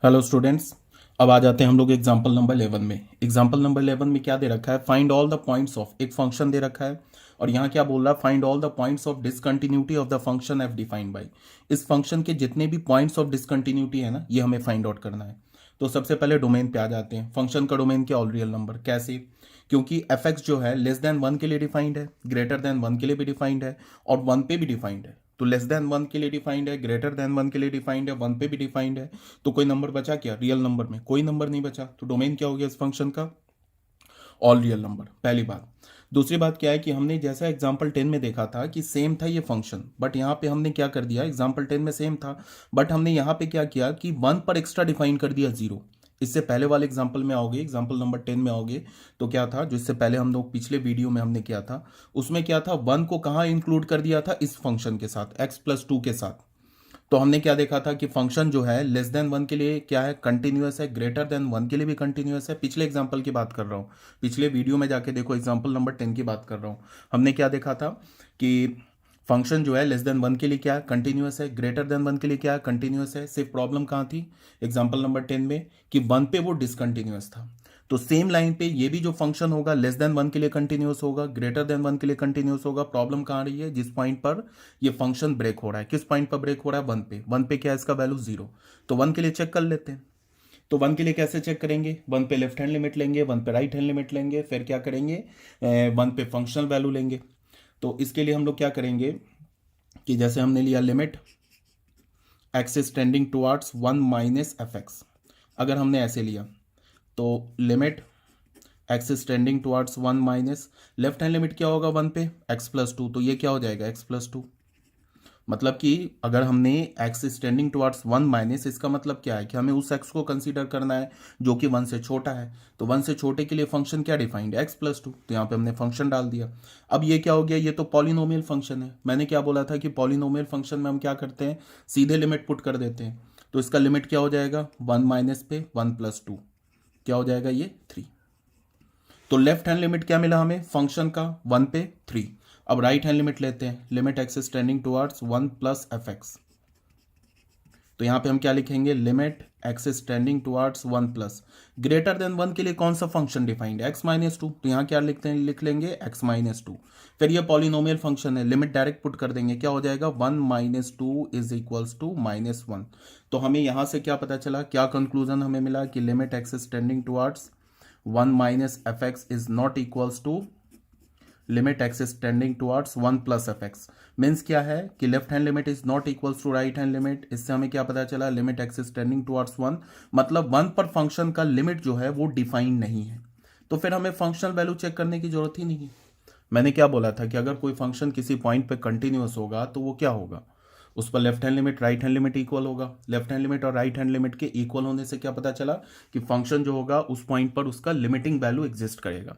Hello students. अब आ जाते हैं हम लोग एग्जाम्पल नंबर 11 में। एग्जाम्पल नंबर 11 में क्या दे रखा है? Find all the points of, एक फंक्शन दे रखा है और यहाँ क्या बोल रहा है? Find all the points of discontinuity of the function F defined by. इस फंक्शन के जितने भी पॉइंट्स ऑफ डिसकंटिन्यूटी है ना, ये हमें फाइंड आउट करना है। तो सबसे पहले डोमेन पे आ जाते हैं। फंक्शन का डोमेन क्या? All real number. कैसे? क्योंकि एफ एक्स जो है लेस देन 1 के लिए डिफाइंड है, ग्रेटर देन 1 के लिए भी डिफाइंड है और 1 पे भी डिफाइंड है। तो लेस देन 1 के लिए डिफाइंड है, ग्रेटर देन 1 के लिए डिफाइंड है, 1 पे भी डिफाइंड है। तो कोई नंबर बचा क्या? रियल नंबर में कोई नंबर नहीं बचा। तो डोमेन क्या हो गया इस फंक्शन का? All real number. पहली बात। दूसरी बात क्या है कि हमने जैसा एग्जाम्पल 10 में देखा था कि सेम था ये फंक्शन, बट यहाँ पे हमने क्या कर दिया? एग्जाम्पल 10 में सेम था, बट हमने यहाँ पे क्या किया कि 1 पर एक्स्ट्रा डिफाइन कर दिया 0। इससे पहले वाले एग्जाम्पल में आओगे, एग्जाम्पल नंबर 10 में आओगे तो क्या था? जो इससे पहले हम लोग पिछले वीडियो में हमने किया था, उसमें क्या था? 1 को कहाँ इंक्लूड कर दिया था? इस फंक्शन के साथ, x+2 के साथ। तो हमने क्या देखा था कि फंक्शन जो है लेस देन 1 के लिए क्या है? कंटिन्यूअस है, ग्रेटर देन 1 के लिए भी कंटिन्यूअस है। पिछले एग्जांपल की बात कर रहा हूँ, पिछले वीडियो में जाके देखो, एग्जांपल नंबर 10 की बात कर रहा हूँ। हमने क्या देखा था कि फंक्शन जो है लेस देन 1 के लिए क्या है? कंटिन्यूअस है, ग्रेटर देन 1 के लिए क्या है? कंटिन्यूअस है। सिर्फ प्रॉब्लम कहाँ थी एग्जाम्पल नंबर 10 में? कि 1 पे वो डिसकंटिन्यूअस था। तो सेम लाइन पे ये भी जो फंक्शन होगा लेस देन 1 के लिए कंटिन्यूअस होगा, ग्रेटर देन 1 के लिए कंटिन्यूअस होगा। प्रॉब्लम कहाँ रही है? जिस पॉइंट पर ये फंक्शन ब्रेक हो रहा है। किस पॉइंट पर ब्रेक हो रहा है? 1 पे। 1 पे क्या है? इसका वैल्यू 0। तो 1 के लिए चेक कर लेते हैं। तो 1 के लिए कैसे चेक करेंगे? 1 पे लेफ्ट हैंड लिमिट लेंगे, 1 पे राइट हैंड लिमिट लेंगे, फिर क्या करेंगे? 1 पे फंक्शनल वैल्यू लेंगे। तो इसके लिए हम लोग क्या करेंगे कि जैसे हमने लिया limit x is tending towards 1 minus f x. अगर हमने ऐसे लिया तो limit x is tending towards 1 minus left hand limit क्या होगा 1 पे? x+2। तो ये क्या हो जाएगा? x+2। मतलब कि अगर हमने x स्टैंडिंग टुवर्ड्स 1 माइनस, इसका मतलब क्या है कि हमें उस x को कंसीडर करना है जो कि 1 से छोटा है। तो 1 से छोटे के लिए फंक्शन क्या डिफाइंड है? x+2। तो यहाँ पे हमने फंक्शन डाल दिया। अब ये क्या हो गया? ये तो पॉलिनोमियल फंक्शन है। मैंने क्या बोला था कि पॉलिनोमियल फंक्शन में हम क्या करते हैं? सीधे लिमिट पुट कर देते हैं। तो इसका लिमिट क्या हो जाएगा? 1 माइनस पे 1+2 क्या हो जाएगा? ये 3। तो लेफ्ट हैंड लिमिट क्या मिला हमें फंक्शन का? 1 पे 3। अब राइट हैंड लिमिट लेते हैं, limit x is tending towards 1 plus f x. तो यहां पे हम क्या लिखेंगे? Limit x is tending towards 1 plus greater than 1 के लिए कौन सा फंक्शन डिफाइंड है? x-2। तो यहां क्या लिखते हैं? लिख लेंगे x-2। फिर ये पॉलिनोमियल फंक्शन है, लिमिट डायरेक्ट पुट कर देंगे। क्या हो जाएगा? 1-2 इज इक्वल्स टू -1। तो हमें यहां से क्या पता चला? क्या कंक्लूजन हमें मिला? कि limit x is tending towards 1 minus f x is not equals to limit x is tending towards 1 plus f x. Means क्या है कि left hand limit is not equals to right hand limit. इससे हमें क्या पता चला? Limit x is tending towards 1, मतलब 1 पर फंक्शन का लिमिट जो है वो डिफाइन नहीं है। तो फिर हमें फंक्शनल वैल्यू चेक करने की जरूरत ही नहीं है। मैंने क्या बोला था कि अगर कोई फंक्शन किसी पॉइंट पे कंटिन्यूअस होगा तो वो क्या होगा? उस पर left hand limit right hand limit equal होगा। लेफ्ट हैंड लिमिट और राइट हैंड लिमिट के इक्वल होने से क्या पता चला? कि फंक्शन जो होगा उस पॉइंट पर उसका लिमिटिंग वैल्यू एग्जिस्ट करेगा।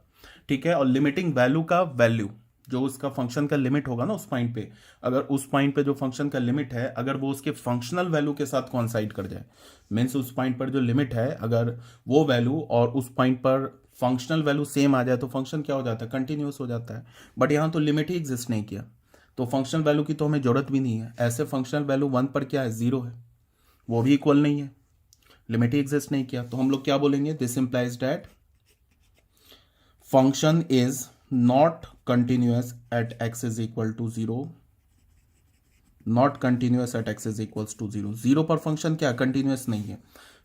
ठीक है। और लिमिटिंग वैल्यू का वैल्यू जो उसका फंक्शन का लिमिट होगा ना उस पॉइंट पे, अगर उस पॉइंट पे जो फंक्शन का लिमिट है अगर वो उसके फंक्शनल वैल्यू के साथ कॉन्साइड कर जाए, मीन्स उस पॉइंट पर जो लिमिट है अगर वो वैल्यू और उस पॉइंट पर फंक्शनल वैल्यू सेम आ जाए तो फंक्शन क्या हो जाता है? कंटिन्यूअस हो जाता है। बट यहाँ तो लिमिट ही एग्जिस्ट नहीं किया, तो फंक्शनल वैल्यू की तो हमें जरूरत भी नहीं है। ऐसे फंक्शनल वैल्यू 1 पर क्या है? 0 है, वो भी इक्वल नहीं है, लिमिट ही एग्जिस्ट नहीं किया। तो हम लोग क्या बोलेंगे? This implies that function is not continuous at x is equal to 0। Not continuous at x is equals to 0। 0 पर फंक्शन क्या कंटिन्यूअस नहीं है।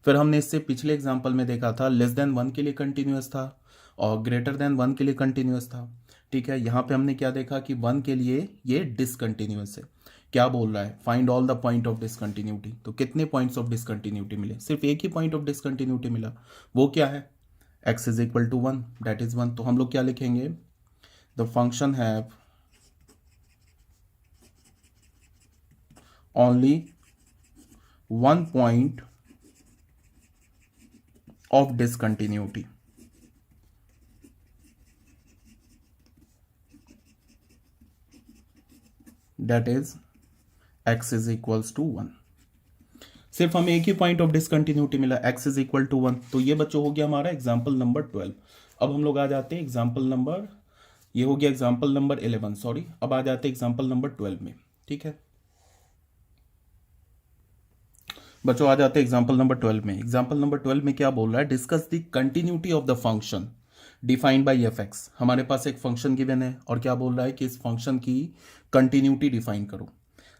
फिर हमने इससे पिछले एग्जांपल में देखा था लेस देन 1 के लिए कंटिन्यूअस था और ग्रेटर देन 1 के लिए कंटिन्यूअस था। ठीक है। यहाँ पे हमने क्या देखा कि 1 के लिए ये डिसकंटिन्यूअस है। क्या बोल रहा है? Find all the point of discontinuity. तो कितने पॉइंट्स ऑफ डिसकंटिन्यूटी मिले? सिर्फ एक ही पॉइंट ऑफ डिसकंटिन्यूटी मिला। वो क्या है? X is equal to 1, that is 1। तो हम लोग क्या लिखेंगे? The function have only one point of discontinuity, that is x is equals to 1। सिर्फ हमें एक ही पॉइंट ऑफ डिसकंटिन्यूटी मिला, x इज इक्वल टू 1। तो ये बच्चों हो गया हमारा एग्जाम्पल नंबर 12। अब हम लोग आ जाते हैं एग्जाम्पल नंबर, ये हो गया एग्जाम्पल नंबर 11, सॉरी। अब आ जाते हैं एग्जाम्पल नंबर 12 में। ठीक है। बच्चों आ जाते हैं एग्जाम्पल नंबर 12 में। एग्जाम्पल नंबर 12 में क्या बोल रहा है, discuss the continuity of the function defined by F x. हमारे पास एक फंक्शन गिवन है और क्या बोल रहा है कि इस फंक्शन की कंटिन्यूटी डिफाइन करो।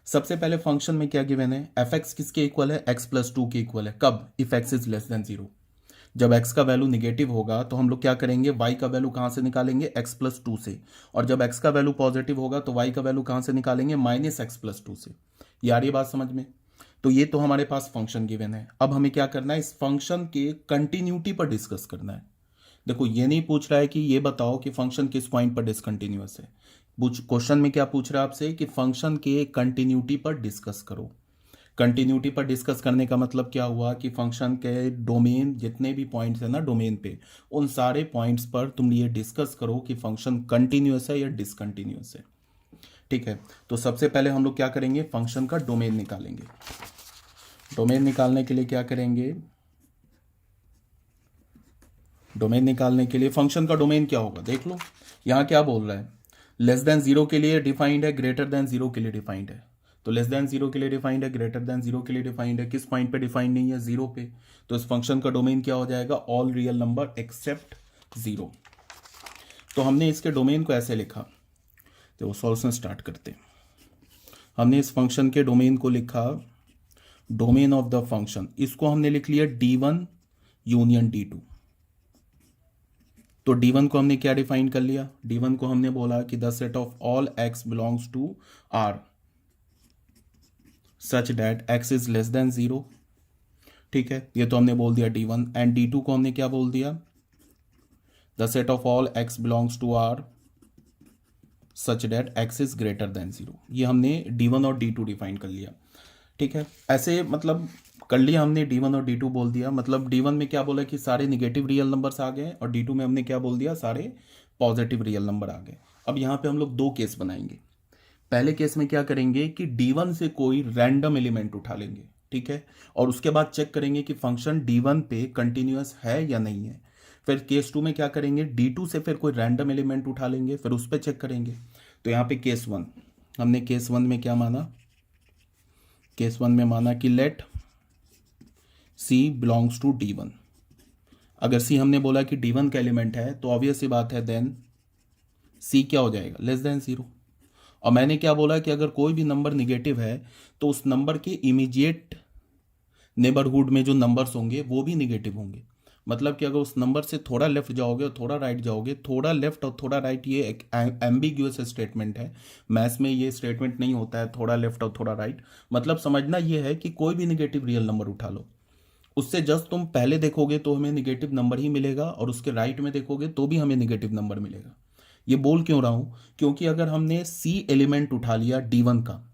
सबसे पहले फंक्शन में क्या गिवन है, एफ एक्स किसके इक्वल है, एक्स प्लस टू के इक्वल है। कब, if x is less than zero. जब x का वैल्यू निगेटिव होगा तो हम लोग क्या करेंगे, y का वैल्यू कहाँ से निकालेंगे, x प्लस टू से। और जब x का वैल्यू पॉजिटिव होगा तो y का वैल्यू कहाँ से निकालेंगे, माइनस एक्स प्लस टू से। यार ये बात समझ में। तो ये तो हमारे पास फंक्शन गिवन है। अब हमें क्या करना है, इस फंक्शन के कंटिन्यूटी पर डिस्कस करना है। देखो ये नहीं पूछ रहा है कि ये बताओ कि फंक्शन किस पॉइंट पर डिसकंटिन्यूअस है। क्वेश्चन में क्या पूछ रहा है आपसे कि फंक्शन के कंटिन्यूटी पर डिस्कस करो। कंटिन्यूटी पर डिस्कस करने का मतलब क्या हुआ कि फंक्शन के डोमेन जितने भी पॉइंट्स है ना डोमेन पे, उन सारे पॉइंट्स पर तुम ये डिस्कस करो कि फंक्शन कंटिन्यूअस है या डिसकंटिन्यूअस है। ठीक है, तो सबसे पहले हम लोग क्या करेंगे, फंक्शन का डोमेन निकालेंगे। डोमेन निकालने के लिए क्या करेंगे, डोमेन निकालने के लिए फंक्शन का डोमेन क्या होगा देख लो। यहाँ क्या बोल रहा है, लेस देन जीरो के लिए डिफाइंड है, ग्रेटर देन जीरो के लिए डिफाइंड है। तो लेस देन जीरो के लिए डिफाइंड है, ग्रेटर देन जीरो के लिए डिफाइंड है, किस पॉइंट पे डिफाइंड नहीं है, जीरो पे। तो इस फंक्शन का डोमेन क्या हो जाएगा, all real number except zero. तो हमने इसके डोमेन को ऐसे लिखा, तो सॉल्यूशन स्टार्ट करते हैं। हमने इस फंक्शन के डोमेन को लिखा, डोमेन ऑफ द फंक्शन, इसको हमने लिख लिया D1 यूनियन D2। तो D1 को हमने क्या डिफाइन कर लिया, D1 को हमने बोला कि the set of all x belongs to R such that x is less than zero. ठीक है, ये तो हमने बोल दिया D1। एंड D2 को हमने क्या बोल दिया, the set of all x belongs to R such that x is greater than zero. ये हमने D1 और D2 डिफाइन कर लिया। ठीक है, ऐसे मतलब कर लिया हमने, D1 और D2 बोल दिया। मतलब D1 में क्या बोला कि सारे निगेटिव रियल नंबर्स आ गए, और D2 में हमने क्या बोल दिया, सारे पॉजिटिव रियल नंबर आ गए। अब यहाँ पे हम लोग दो केस बनाएंगे। पहले केस में क्या करेंगे कि D1 से कोई रैंडम एलिमेंट उठा लेंगे, ठीक है, और उसके बाद चेक करेंगे कि फंक्शन D1 पे कंटिन्यूअस है या नहीं है। फिर केस 2 में क्या करेंगे, D2 से फिर कोई रैंडम एलिमेंट उठा लेंगे, फिर उस पर चेक करेंगे। तो यहाँ पे केस 1, हमने केस 1 में क्या माना, केस 1 में माना कि let C belongs to D1। अगर C हमने बोला कि D1 का एलिमेंट है तो ऑब्वियस सी बात है देन C क्या हो जाएगा, लेस देन जीरो। और मैंने क्या बोला कि अगर कोई भी नंबर निगेटिव है तो उस नंबर के इमीडिएट नेबरहुड में जो नंबर्स होंगे वो भी निगेटिव होंगे। मतलब कि अगर उस नंबर से थोड़ा लेफ्ट जाओगे और थोड़ा राइट जाओगे, थोड़ा लेफ्ट और थोड़ा राइट ये एक एम्बिग्यूअस स्टेटमेंट है। मैथ्स में ये स्टेटमेंट नहीं होता है थोड़ा लेफ्ट और थोड़ा राइट। मतलब समझना ये है कि कोई भी निगेटिव रियल नंबर उठा लो, उससे जस्ट तुम पहले देखोगे तो हमें निगेटिव नंबर ही मिलेगा, और उसके राइट में देखोगे तो भी हमें निगेटिव नंबर मिलेगा। ये बोल क्यों रहा हूँ, क्योंकि अगर हमने C एलिमेंट उठा लिया D1 का,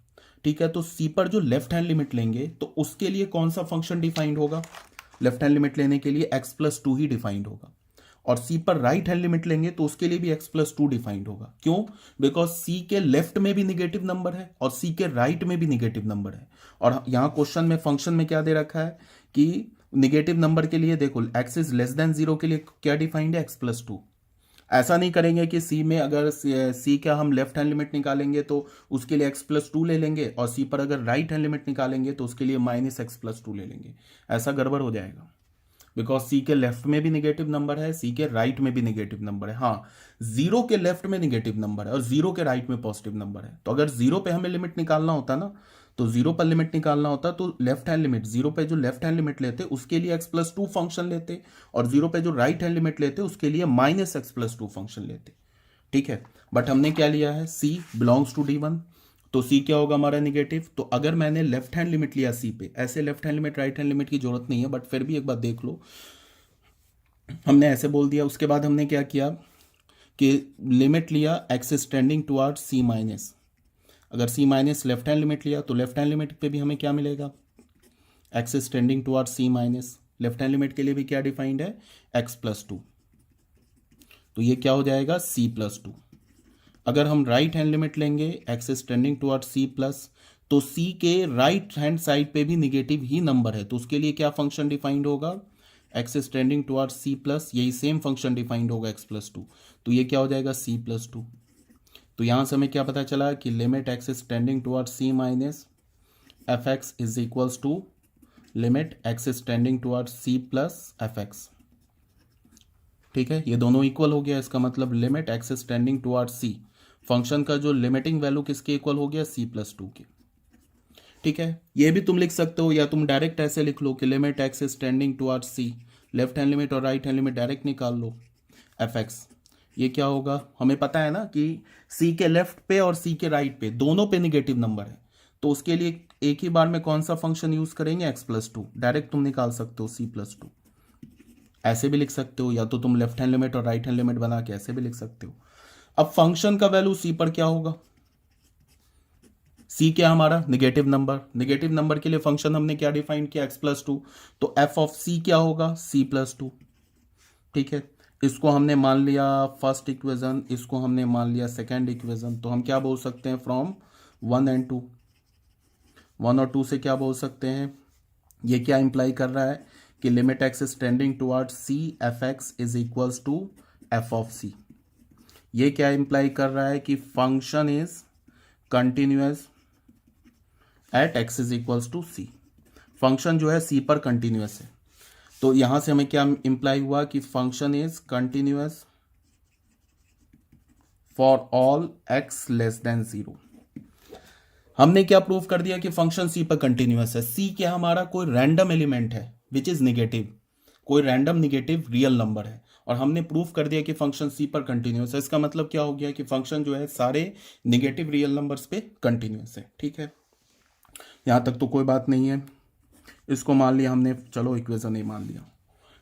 ठीक है, तो C पर जो लेफ्ट हैंड लिमिट लेंगे तो उसके लिए कौन सा फंक्शन डिफाइंड होगा, लेफ्ट हैंड लिमिट लेने के लिए x प्लस टू ही डिफाइंड होगा। और C पर राइट हैंड लिमिट लेंगे तो उसके लिए भी x प्लस टू डिफाइंड होगा। क्यों, बिकॉज C के लेफ्ट में भी निगेटिव नंबर है और C के राइट में भी निगेटिव नंबर है। और यहाँ क्वेश्चन में फंक्शन में क्या दे रखा है कि निगेटिव नंबर के लिए देखो x is less than zero के लिए क्या डिफाइंड है, x प्लस टू। ऐसा नहीं करेंगे कि C में अगर C का हम लेफ्ट हैंड लिमिट निकालेंगे तो उसके लिए x प्लस टू ले लेंगे, और C पर अगर राइट हैंड लिमिट निकालेंगे तो उसके लिए माइनस एक्स प्लस टू ले लेंगे। ऐसा गड़बड़ हो जाएगा, बिकॉज C के लेफ्ट में भी निगेटिव नंबर है, C के राइट में भी निगेटिव नंबर है। हाँ, जीरो के लेफ्ट में निगेटिव नंबर है और जीरो के राइट में पॉजिटिव नंबर है। तो अगर जीरो पे हमें लिमिट निकालना होता ना, तो जीरो पर लिमिट निकालना होता तो लेफ्ट हैंड लिमिट, जीरो पे जो लेफ्ट हैंड लिमिट लेते उसके लिए x प्लस टू फंक्शन लेते, और जीरो पे जो राइट हैंड लिमिट लेते उसके लिए minus x plus to function लेते। ठीक है, बट हमने क्या लिया है, C बिलोंग्स टू D1, तो C क्या होगा हमारा निगेटिव। तो अगर मैंने लेफ्ट हैंड लिमिट लिया C पे, ऐसे left hand limit right hand limit की जरूरत नहीं है, बट फिर भी एक बार देख लो, हमने ऐसे बोल दिया। उसके बाद हमने क्या किया कि लिमिट लिया x is tending toward C minus. अगर C minus left hand limit लिया तो लेफ्ट हैंड लिमिट पे भी हमें क्या मिलेगा, x is tending toward C minus. Left hand limit के लिए भी क्या डिफाइंड है, x प्लस टू, तो ये क्या हो जाएगा C प्लस टू। अगर हम राइट हैंड लिमिट लेंगे x is tending toward C plus, तो C के राइट हैंड साइड पे भी निगेटिव ही नंबर है, तो उसके लिए क्या फंक्शन डिफाइंड होगा, x is tending toward C plus, यही सेम फंक्शन डिफाइंड होगा x प्लस टू। तो ये क्या हो जाएगा C प्लस टू। तो यहां से हमें क्या पता चला कि limit x is tending toward C minus f x is equals to limit x is tending towards C plus f x. ठीक है, ये दोनों इक्वल हो गया, इसका मतलब limit x is tending towards C, function का जो लिमिटिंग वैल्यू किसके इक्वल हो गया, सी प्लस टू के। ठीक है, ये भी तुम लिख सकते हो, या तुम डायरेक्ट ऐसे लिख लो कि limit x is tending towards C, left hand limit और राइट हैंड लिमिट डायरेक्ट निकाल लो, एफ एक्स। ये क्या होगा, हमें पता है ना कि सी के लेफ्ट पे और सी के राइट पे दोनों पे निगेटिव नंबर है, तो उसके लिए एक ही बार में कौन सा फंक्शन यूज करेंगे, एक्स प्लस टू। डायरेक्ट तुम निकाल सकते हो सी प्लस टू, ऐसे भी लिख सकते हो, या तो तुम लेफ्ट हैंड लिमिट और राइट हैंड लिमिट बना के ऐसे भी लिख सकते हो। अब फंक्शन का वैल्यू सी पर क्या होगा, सी क्या हमारा निगेटिव नंबर, निगेटिव नंबर के लिए फंक्शन हमने क्या डिफाइन किया, एक्स प्लस टू, तो एफ ऑफ सी क्या होगा, सी प्लस टू। ठीक है, इसको हमने मान लिया फर्स्ट इक्वेशन, इसको हमने मान लिया सेकेंड इक्वेशन, तो हम क्या बोल सकते हैं, from one and two, one और टू से क्या बोल सकते हैं, ये क्या इंप्लाई कर रहा है कि limit x is tending toward c f x is equals to f of c. ये क्या इंप्लाई कर रहा है कि function is continuous at x is equals to c, function जो है सी पर कंटिन्यूअस है। तो यहां से हमें क्या इंप्लाई हुआ कि function is continuous for all x less than zero. हमने क्या प्रूव कर दिया कि फंक्शन सी पर कंटिन्यूअस है। सी क्या हमारा कोई रैंडम एलिमेंट है विच इज नेगेटिव, कोई रैंडम नेगेटिव रियल नंबर है, और हमने प्रूव कर दिया कि फंक्शन सी पर कंटिन्यूअस है। इसका मतलब क्या हो गया कि फंक्शन जो है सारे नेगेटिव रियल नंबर्स पे कंटिन्यूअस है। ठीक है, यहां तक तो कोई बात नहीं है, इसको मान लिया हमने, चलो इक्वेशन ए मान लिया।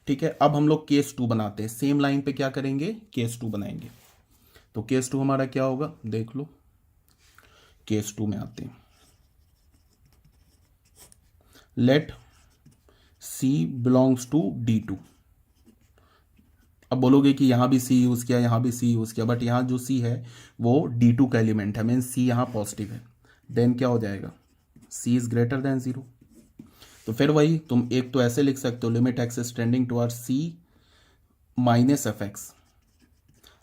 ठीक है, अब हम लोग केस टू बनाते हैं, सेम लाइन पे क्या करेंगे, केस टू बनाएंगे। तो केस टू हमारा क्या होगा, देख लो, केस टू में आते हैं, let C belongs to D two. अब बोलोगे कि यहां भी सी यूज किया, यहां भी सी यूज किया, बट यहां जो सी है वो डी टू का एलिमेंट है, मीन सी यहां पॉजिटिव है, देन क्या हो जाएगा, सी इज ग्रेटर देन जीरो। तो फिर वही तुम एक तो ऐसे लिख सकते हो, limit x is tending towards C minus f x.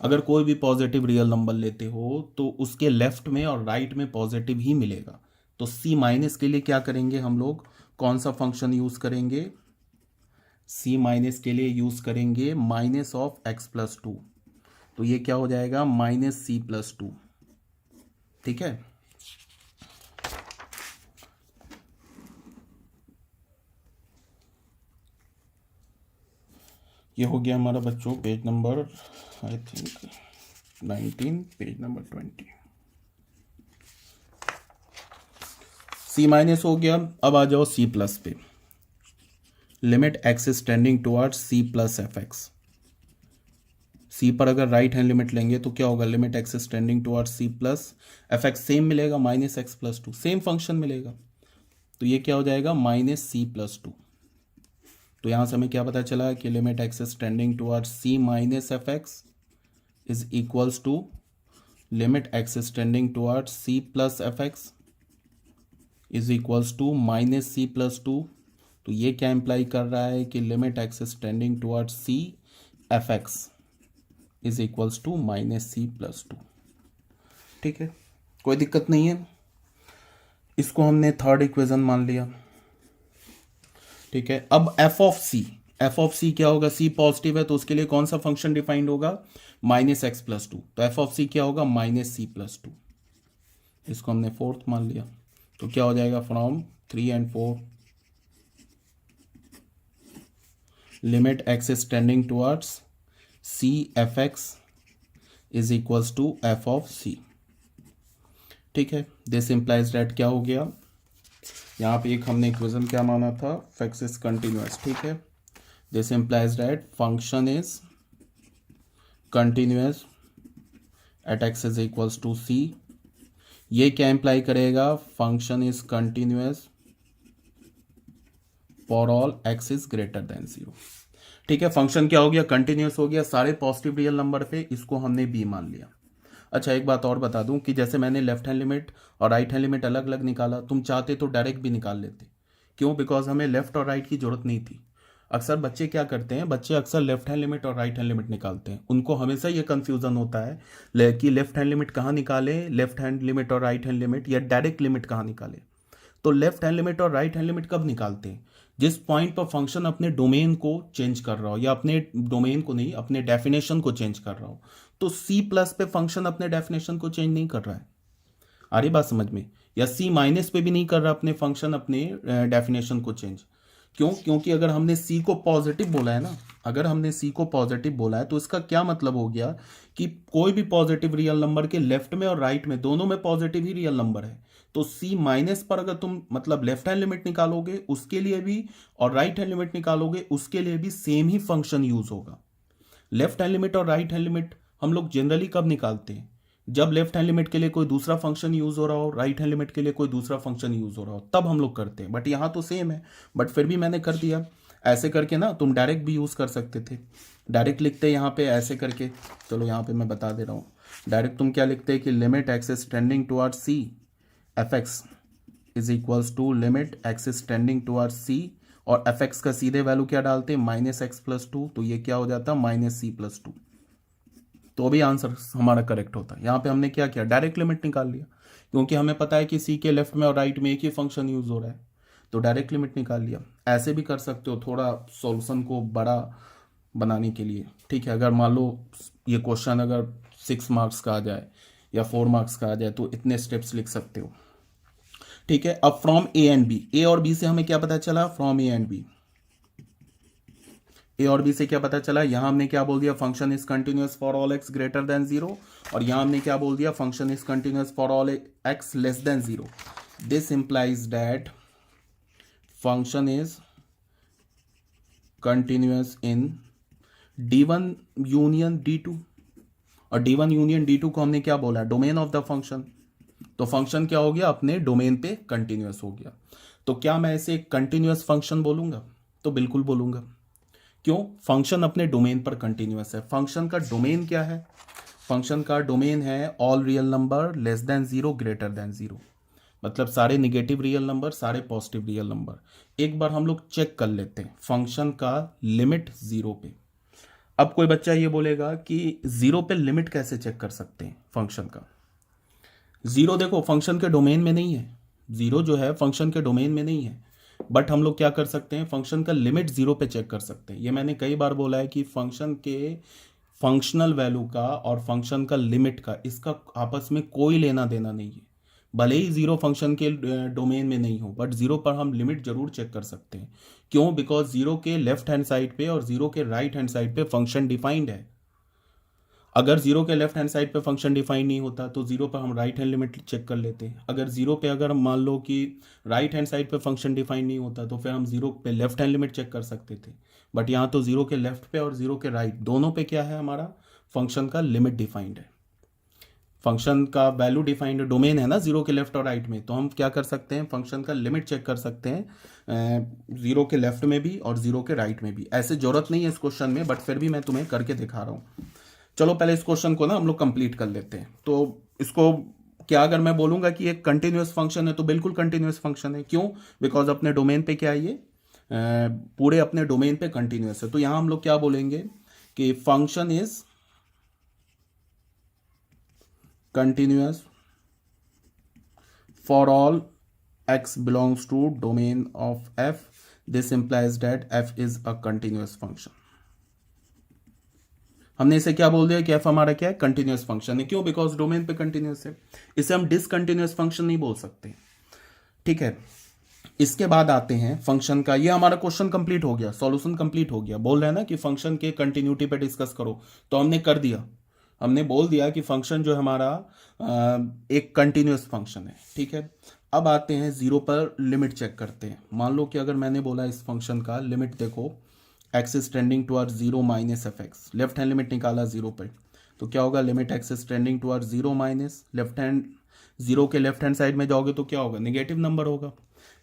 अगर कोई भी पॉजिटिव रियल नंबर लेते हो तो उसके लेफ्ट में और राइट में पॉजिटिव ही मिलेगा, तो सी माइनस के लिए क्या करेंगे हम लोग, कौन सा फंक्शन यूज करेंगे, सी माइनस के लिए यूज करेंगे minus of x plus two, तो ये क्या हो जाएगा, माइनस सी प्लस टू। ठीक है, ये हो गया हमारा बच्चों page number I think 19, page number 20, c minus हो गया। अब आ जाओ सी प्लस पे, limit x is tending towards C plus f x. सी पर अगर राइट हैंड लिमिट लेंगे तो क्या होगा, limit x is tending towards C plus f x, same मिलेगा minus x plus two, same function मिलेगा, तो ये क्या हो जाएगा, माइनस सी प्लस टू। तो यहां से हमें क्या पता चला कि limit x is tending towards C minus f x is equals to limit x is tending towards C plus f x is equals to minus C plus two. तो ये क्या इंप्लाई कर रहा है कि limit x is tending towards C f x is equals to minus C plus two. ठीक है, कोई दिक्कत नहीं है, इसको हमने थर्ड इक्वेशन मान लिया। ठीक है, अब F of C, F of C क्या होगा, सी पॉजिटिव है तो उसके लिए कौन सा फंक्शन डिफाइंड होगा, माइनस एक्स प्लस टू, तो एफ ऑफ सी क्या होगा, माइनस सी प्लस टू। इसको हमने फोर्थ मान लिया, तो क्या हो जाएगा, from 3 and 4 limit x is tending towards C f x is equals to f of c. ठीक है, दिस इंप्लाइज दैट क्या हो गया, यहाँ पे एक हमने इक्वेशन क्या माना था, एक्स इज कंटिन्यूअस। ठीक है, this implies that function is continuous at x is equals to c. ये क्या इंप्लाई करेगा, function is continuous for all x is greater than zero. ठीक है, फंक्शन क्या हो गया, कंटिन्यूअस हो गया सारे पॉजिटिव रियल नंबर पे, इसको हमने बी मान लिया। अच्छा, एक बात और बता दूं कि जैसे मैंने लेफ्ट हैंड लिमिट और राइट हैंड लिमिट अलग अलग निकाला, तुम चाहते तो डायरेक्ट भी निकाल लेते, क्यों, बिकॉज हमें लेफ्ट और राइट की जरूरत नहीं थी। अक्सर बच्चे क्या करते हैं, बच्चे अक्सर लेफ्ट हैंड लिमिट और राइट हैंड लिमिट निकालते हैं, उनको हमेशा ये कंफ्यूजन होता है कि लेफ्ट हैंड लिमिट कहाँ निकाले, लेफ्ट हैंड लिमिट और राइट हैंड लिमिट, या डायरेक्ट लिमिट कहाँ निकाले। तो लेफ्ट हैंड लिमिट और राइट हैंड लिमिट कब निकालते हैं, जिस पॉइंट पर फंक्शन अपने डोमेन को चेंज कर रहा हो, या अपने डोमेन को नहीं, अपने डेफिनेशन को चेंज कर रहा हो। तो सी प्लस पे फंक्शन अपने डेफिनेशन को चेंज नहीं कर रहा है, आ रही बात समझ में? या सी माइनस पे भी नहीं कर रहा अपने फंक्शन अपने डेफिनेशन को चेंज। क्यों? क्योंकि अगर हमने सी को पॉजिटिव बोला है ना, अगर हमने सी को पॉजिटिव बोला है तो इसका क्या मतलब हो गया कि कोई भी पॉजिटिव रियल नंबर के लेफ्ट में और राइट में दोनों में पॉजिटिव ही रियल नंबर है। तो सी माइनस पर अगर तुम मतलब लेफ्ट हैंड लिमिट निकालोगे उसके लिए भी, और राइट हैंड लिमिट निकालोगे उसके लिए भी सेम ही फंक्शन यूज होगा। लेफ्ट हैंड लिमिट और राइट हैंड लिमिट हम लोग जनरली कब निकालते हैं? जब लेफ्ट हैंड लिमिट के लिए कोई दूसरा फंक्शन यूज हो रहा हो, राइट हैंड लिमिट के लिए कोई दूसरा फंक्शन यूज हो रहा हो, तब हम लोग करते हैं। बट यहाँ तो सेम है, बट फिर भी मैंने कर दिया ऐसे करके ना। तुम डायरेक्ट भी यूज कर सकते थे, डायरेक्ट लिखते यहाँ पे ऐसे करके। चलो यहाँ पे मैं बता दे रहा हूँ। डायरेक्ट तुम क्या लिखते हैं कि limit x is tending towards C f x is equals to limit x is tending towards c, और एफ एक्स का सीधे वैल्यू क्या डालते हैं? Minus x plus two. तो ये क्या हो जाता है? माइनस सी प्लस टू। तो भी आंसर हमारा करेक्ट होता है। यहाँ पे हमने क्या किया? डायरेक्ट लिमिट निकाल लिया, क्योंकि हमें पता है कि सी के लेफ्ट में और राइट में एक ही फंक्शन यूज हो रहा है, तो डायरेक्ट लिमिट निकाल लिया। ऐसे भी कर सकते हो थोड़ा सॉल्यूशन को बड़ा बनाने के लिए, ठीक है। अगर मान लो ये क्वेश्चन अगर 6 मार्क्स का आ जाए या 4 मार्क्स का आ जाए तो इतने स्टेप्स लिख सकते हो, ठीक है। अब फ्रॉम ए एंड बी, ए और बी से हमें क्या पता चला? फ्रॉम ए एंड बी, ए और बी से क्या पता चला? यहां हमने क्या बोल दिया? Function is continuous for all x greater than 0, और यहां हमने क्या बोल दिया? Function is continuous for all x less than 0। This implies that function is continuous in D1 union D2, और D1 यूनियन D2 को हमने क्या बोला? Domain of the function. तो फंक्शन क्या हो गया? अपने डोमेन पे कंटिन्यूअस हो गया। तो क्या मैं इसे कंटिन्यूअस फंक्शन बोलूंगा? तो बिल्कुल बोलूंगा। क्यों? फंक्शन अपने डोमेन पर कंटिन्यूअस है। फंक्शन का डोमेन क्या है? फंक्शन का डोमेन है all real number less than 0 greater than 0, मतलब सारे निगेटिव रियल नंबर, सारे पॉजिटिव रियल नंबर। एक बार हम लोग चेक कर लेते हैं फंक्शन का लिमिट 0 पे। अब कोई बच्चा ये बोलेगा कि 0 पे लिमिट कैसे चेक कर सकते हैं फंक्शन का? 0 देखो फंक्शन के डोमेन में नहीं है, 0 जो है फंक्शन के डोमेन में नहीं है। बट हम लोग क्या कर सकते हैं? फंक्शन का लिमिट 0 पे चेक कर सकते हैं। ये मैंने कई बार बोला है कि फंक्शन के फंक्शनल वैल्यू का और फंक्शन का लिमिट का, इसका आपस में कोई लेना देना नहीं है। भले ही 0 फंक्शन के डोमेन में नहीं हो, बट 0 पर हम लिमिट जरूर चेक कर सकते हैं। क्यों? बिकॉज 0 के लेफ्ट हैंड साइड पे और 0 के राइट हैंड साइड पे फंक्शन डिफाइंड है। अगर 0 के लेफ्ट हैंड साइड पे फंक्शन डिफाइन नहीं होता तो 0 पर हम राइट हैंड लिमिट चेक कर लेते। अगर 0 पे अगर मान लो कि राइट हैंड साइड पे फंक्शन डिफाइन नहीं होता तो फिर हम 0 पे लेफ्ट हैंड लिमिट चेक कर सकते थे। बट यहाँ तो 0 के लेफ्ट पे और 0 के राइट दोनों पे क्या है? हमारा फंक्शन का लिमिट डिफाइंड है। फंक्शन का वैल्यू डिफाइंड डोमेन है ना 0 के लेफ्ट और राइट में, तो हम क्या कर सकते हैं? फंक्शन का लिमिट चेक कर सकते हैं 0 के लेफ्ट में भी और 0 के राइट में भी। ऐसे जरूरत नहीं है इस क्वेश्चन में, बट फिर भी मैं तुम्हें करके दिखा रहा हूँ। चलो पहले इस क्वेश्चन को ना हम लोग कंप्लीट कर लेते हैं। तो इसको क्या अगर मैं बोलूंगा कि एक कंटिन्यूअस फंक्शन है तो बिल्कुल कंटिन्यूअस फंक्शन है। क्यों? बिकॉज अपने डोमेन पे क्या है ये? पूरे अपने डोमेन पे कंटिन्यूअस है। तो यहां हम लोग क्या बोलेंगे कि function is continuous for all x belongs to domain of f. This implies that f is a continuous function. हमने इसे क्या बोल दिया कि f हमारा क्या है? कंटिन्यूअस फंक्शन है। क्यों? बिकॉज डोमेन पे कंटिन्यूअस है। इसे हम डिसकंटिन्यूअस फंक्शन नहीं बोल सकते, ठीक है। इसके बाद आते हैं फंक्शन का, ये हमारा क्वेश्चन कंप्लीट हो गया, सॉल्यूशन कंप्लीट हो गया। बोल रहे हैं ना कि फंक्शन के कंटिन्यूटी पे डिस्कस करो, तो हमने कर दिया। हमने बोल दिया कि फंक्शन जो हमारा एक कंटिन्यूअस फंक्शन है, ठीक है। अब आते हैं 0 पर लिमिट चेक करते हैं। मान लो कि अगर मैंने बोला इस फंक्शन का लिमिट देखो x is tending towards 0 minus f x, left hand limit निकाला 0 पर, तो क्या होगा? Limit x is tending towards 0 minus left hand, 0 के लेफ्ट हैंड साइड में जाओगे तो क्या होगा? निगेटिव नंबर होगा।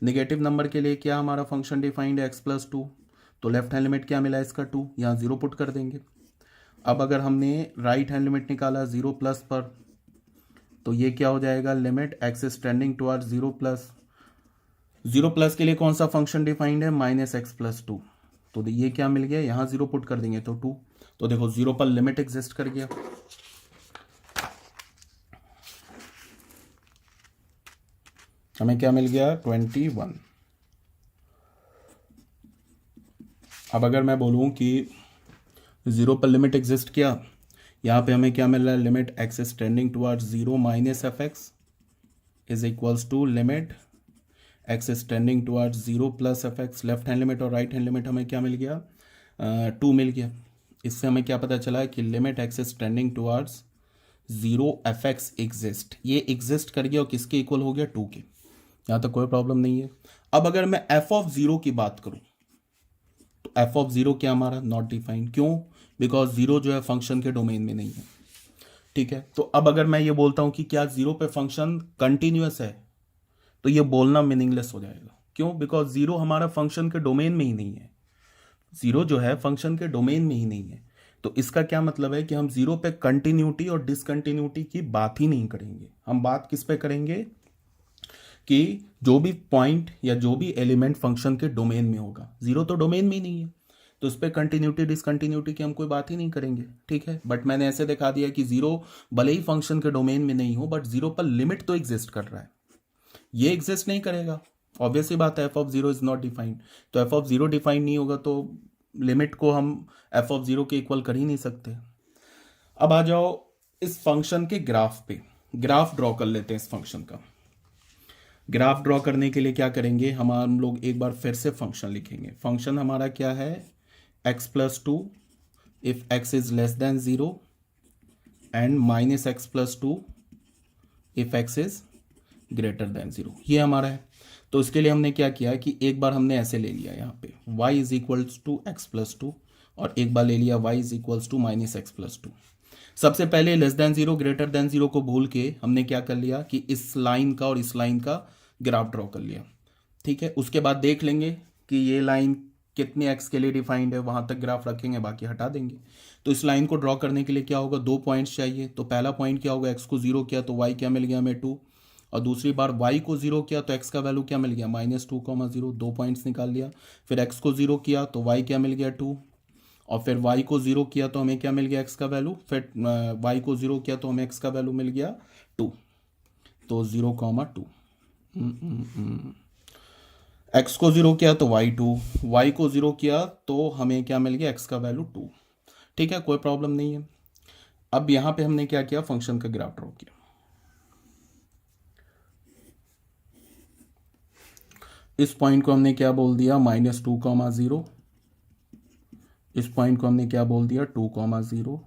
निगेटिव नंबर के लिए क्या हमारा फंक्शन डिफाइंड है? x प्लस 2, तो लेफ्ट हैंड लिमिट क्या मिला इसका? 2, यहाँ 0 पुट कर देंगे। अब अगर हमने राइट हैंड लिमिट निकाला 0 प्लस पर, तो ये क्या हो जाएगा? Limit x is tending towards 0 plus, 0 plus के लिए कौन सा फंक्शन डिफाइंड है? माइनस एक्स प्लस 2, तो ये क्या मिल गया? यहाँ 0 पुट कर देंगे तो 2। तो देखो 0 पर लिमिट एग्जिस्ट कर गया। हमें क्या मिल गया? 21। अब अगर मैं बोलूँ कि 0 पर लिमिट एग्जिस्ट किया, यहाँ पे हमें क्या मिल रहा है, limit x is tending towards 0 minus f x is equals to limit x is tending towards 0 plus f x. Left hand limit और राइट हैंड लिमिट हमें क्या मिल गया, 2 मिल गया। इससे हमें क्या पता चला है कि limit x is tending towards 0 f x exist, ये एग्जिस्ट कर गया और किसके इक्वल हो गया, 2 के। यहाँ तक कोई प्रॉब्लम नहीं है। अब अगर मैं एफ ऑफ 0 की बात करूँ तो एफ ऑफ 0 क्या हमारा, नॉट डिफाइंड। क्यों, बिकॉज 0 जो है फंक्शन के डोमेन में नहीं है। ठीक है, तो अब अगर मैं ये बोलता हूँ कि क्या 0 पे फंक्शन कंटिन्यूअस है, तो ये बोलना मीनिंगलेस हो जाएगा। क्यों, बिकॉज 0 हमारा फंक्शन के डोमेन में ही नहीं है। 0 जो है फंक्शन के डोमेन में ही नहीं है। तो इसका क्या मतलब है कि हम 0 पे कंटिन्यूटी और डिसकंटिन्यूटी की बात ही नहीं करेंगे। हम बात किस पे करेंगे कि जो भी पॉइंट या जो भी एलिमेंट फंक्शन के डोमेन में होगा। 0 तो डोमेन में ही नहीं है, तो इस पर कंटिन्यूटी डिसकंटिन्यूटी की हम कोई बात ही नहीं करेंगे। ठीक है, बट मैंने ऐसे दिखा दिया कि 0 भले ही फंक्शन के डोमेन में नहीं हो, बट 0 पर लिमिट तो एग्जिस्ट कर रहा है, ये एग्जिस्ट नहीं करेगा। ऑब्वियसली बात है, F of 0 is not defined. तो एफ ऑफ 0 डिफाइंड नहीं होगा तो लिमिट को हम एफ ऑफ 0 के इक्वल कर ही नहीं सकते। अब आ जाओ इस फंक्शन के ग्राफ पे, ग्राफ ड्रॉ कर लेते हैं इस फंक्शन का। ग्राफ ड्रॉ करने के लिए क्या करेंगे, हम लोग एक बार फिर से फंक्शन लिखेंगे। फंक्शन हमारा क्या है, x plus 2 if x is less then 0 and minus x plus 2 if x is greater than 0, ये हमारा है। तो इसके लिए हमने क्या किया कि एक बार हमने ऐसे ले लिया यहाँ पे y is equals to x plus 2 और एक बार ले लिया y is equals to minus x plus 2। सबसे पहले लेस देन 0 ग्रेटर देन 0 को भूल के हमने क्या कर लिया कि इस लाइन का और इस लाइन का ग्राफ ड्रॉ कर लिया। ठीक है, उसके बाद देख लेंगे कि ये लाइन कितने एक्स के लिए डिफाइंड है, वहां तक ग्राफ रखेंगे, बाकी हटा देंगे। तो इस लाइन को ड्रॉ करने के लिए क्या होगा, 2 पॉइंट्स चाहिए। तो पहला पॉइंट क्या होगा, एक्स को 0 किया तो y क्या मिल गया हमें 2, और दूसरी बार y को 0 किया तो x का वैल्यू क्या मिल गया, -2,0। 2 पॉइंट्स निकाल लिया। फिर x को 0 किया तो y क्या मिल गया 2, और फिर y को 0 किया तो हमें क्या मिल गया x का वैल्यू, फिर y को 0 किया तो हमें x का वैल्यू मिल गया 2, तो 0,2। x को 0 किया तो y2, y को 0 किया तो हमें क्या मिल गया x का वैल्यू 2। ठीक है, कोई प्रॉब्लम नहीं है। अब यहां पे हमने क्या किया, फंक्शन का ग्राफ ड्रॉ किया। इस पॉइंट को हमने क्या बोल दिया, -2,0। इस पॉइंट को हमने क्या बोल दिया, 2,0,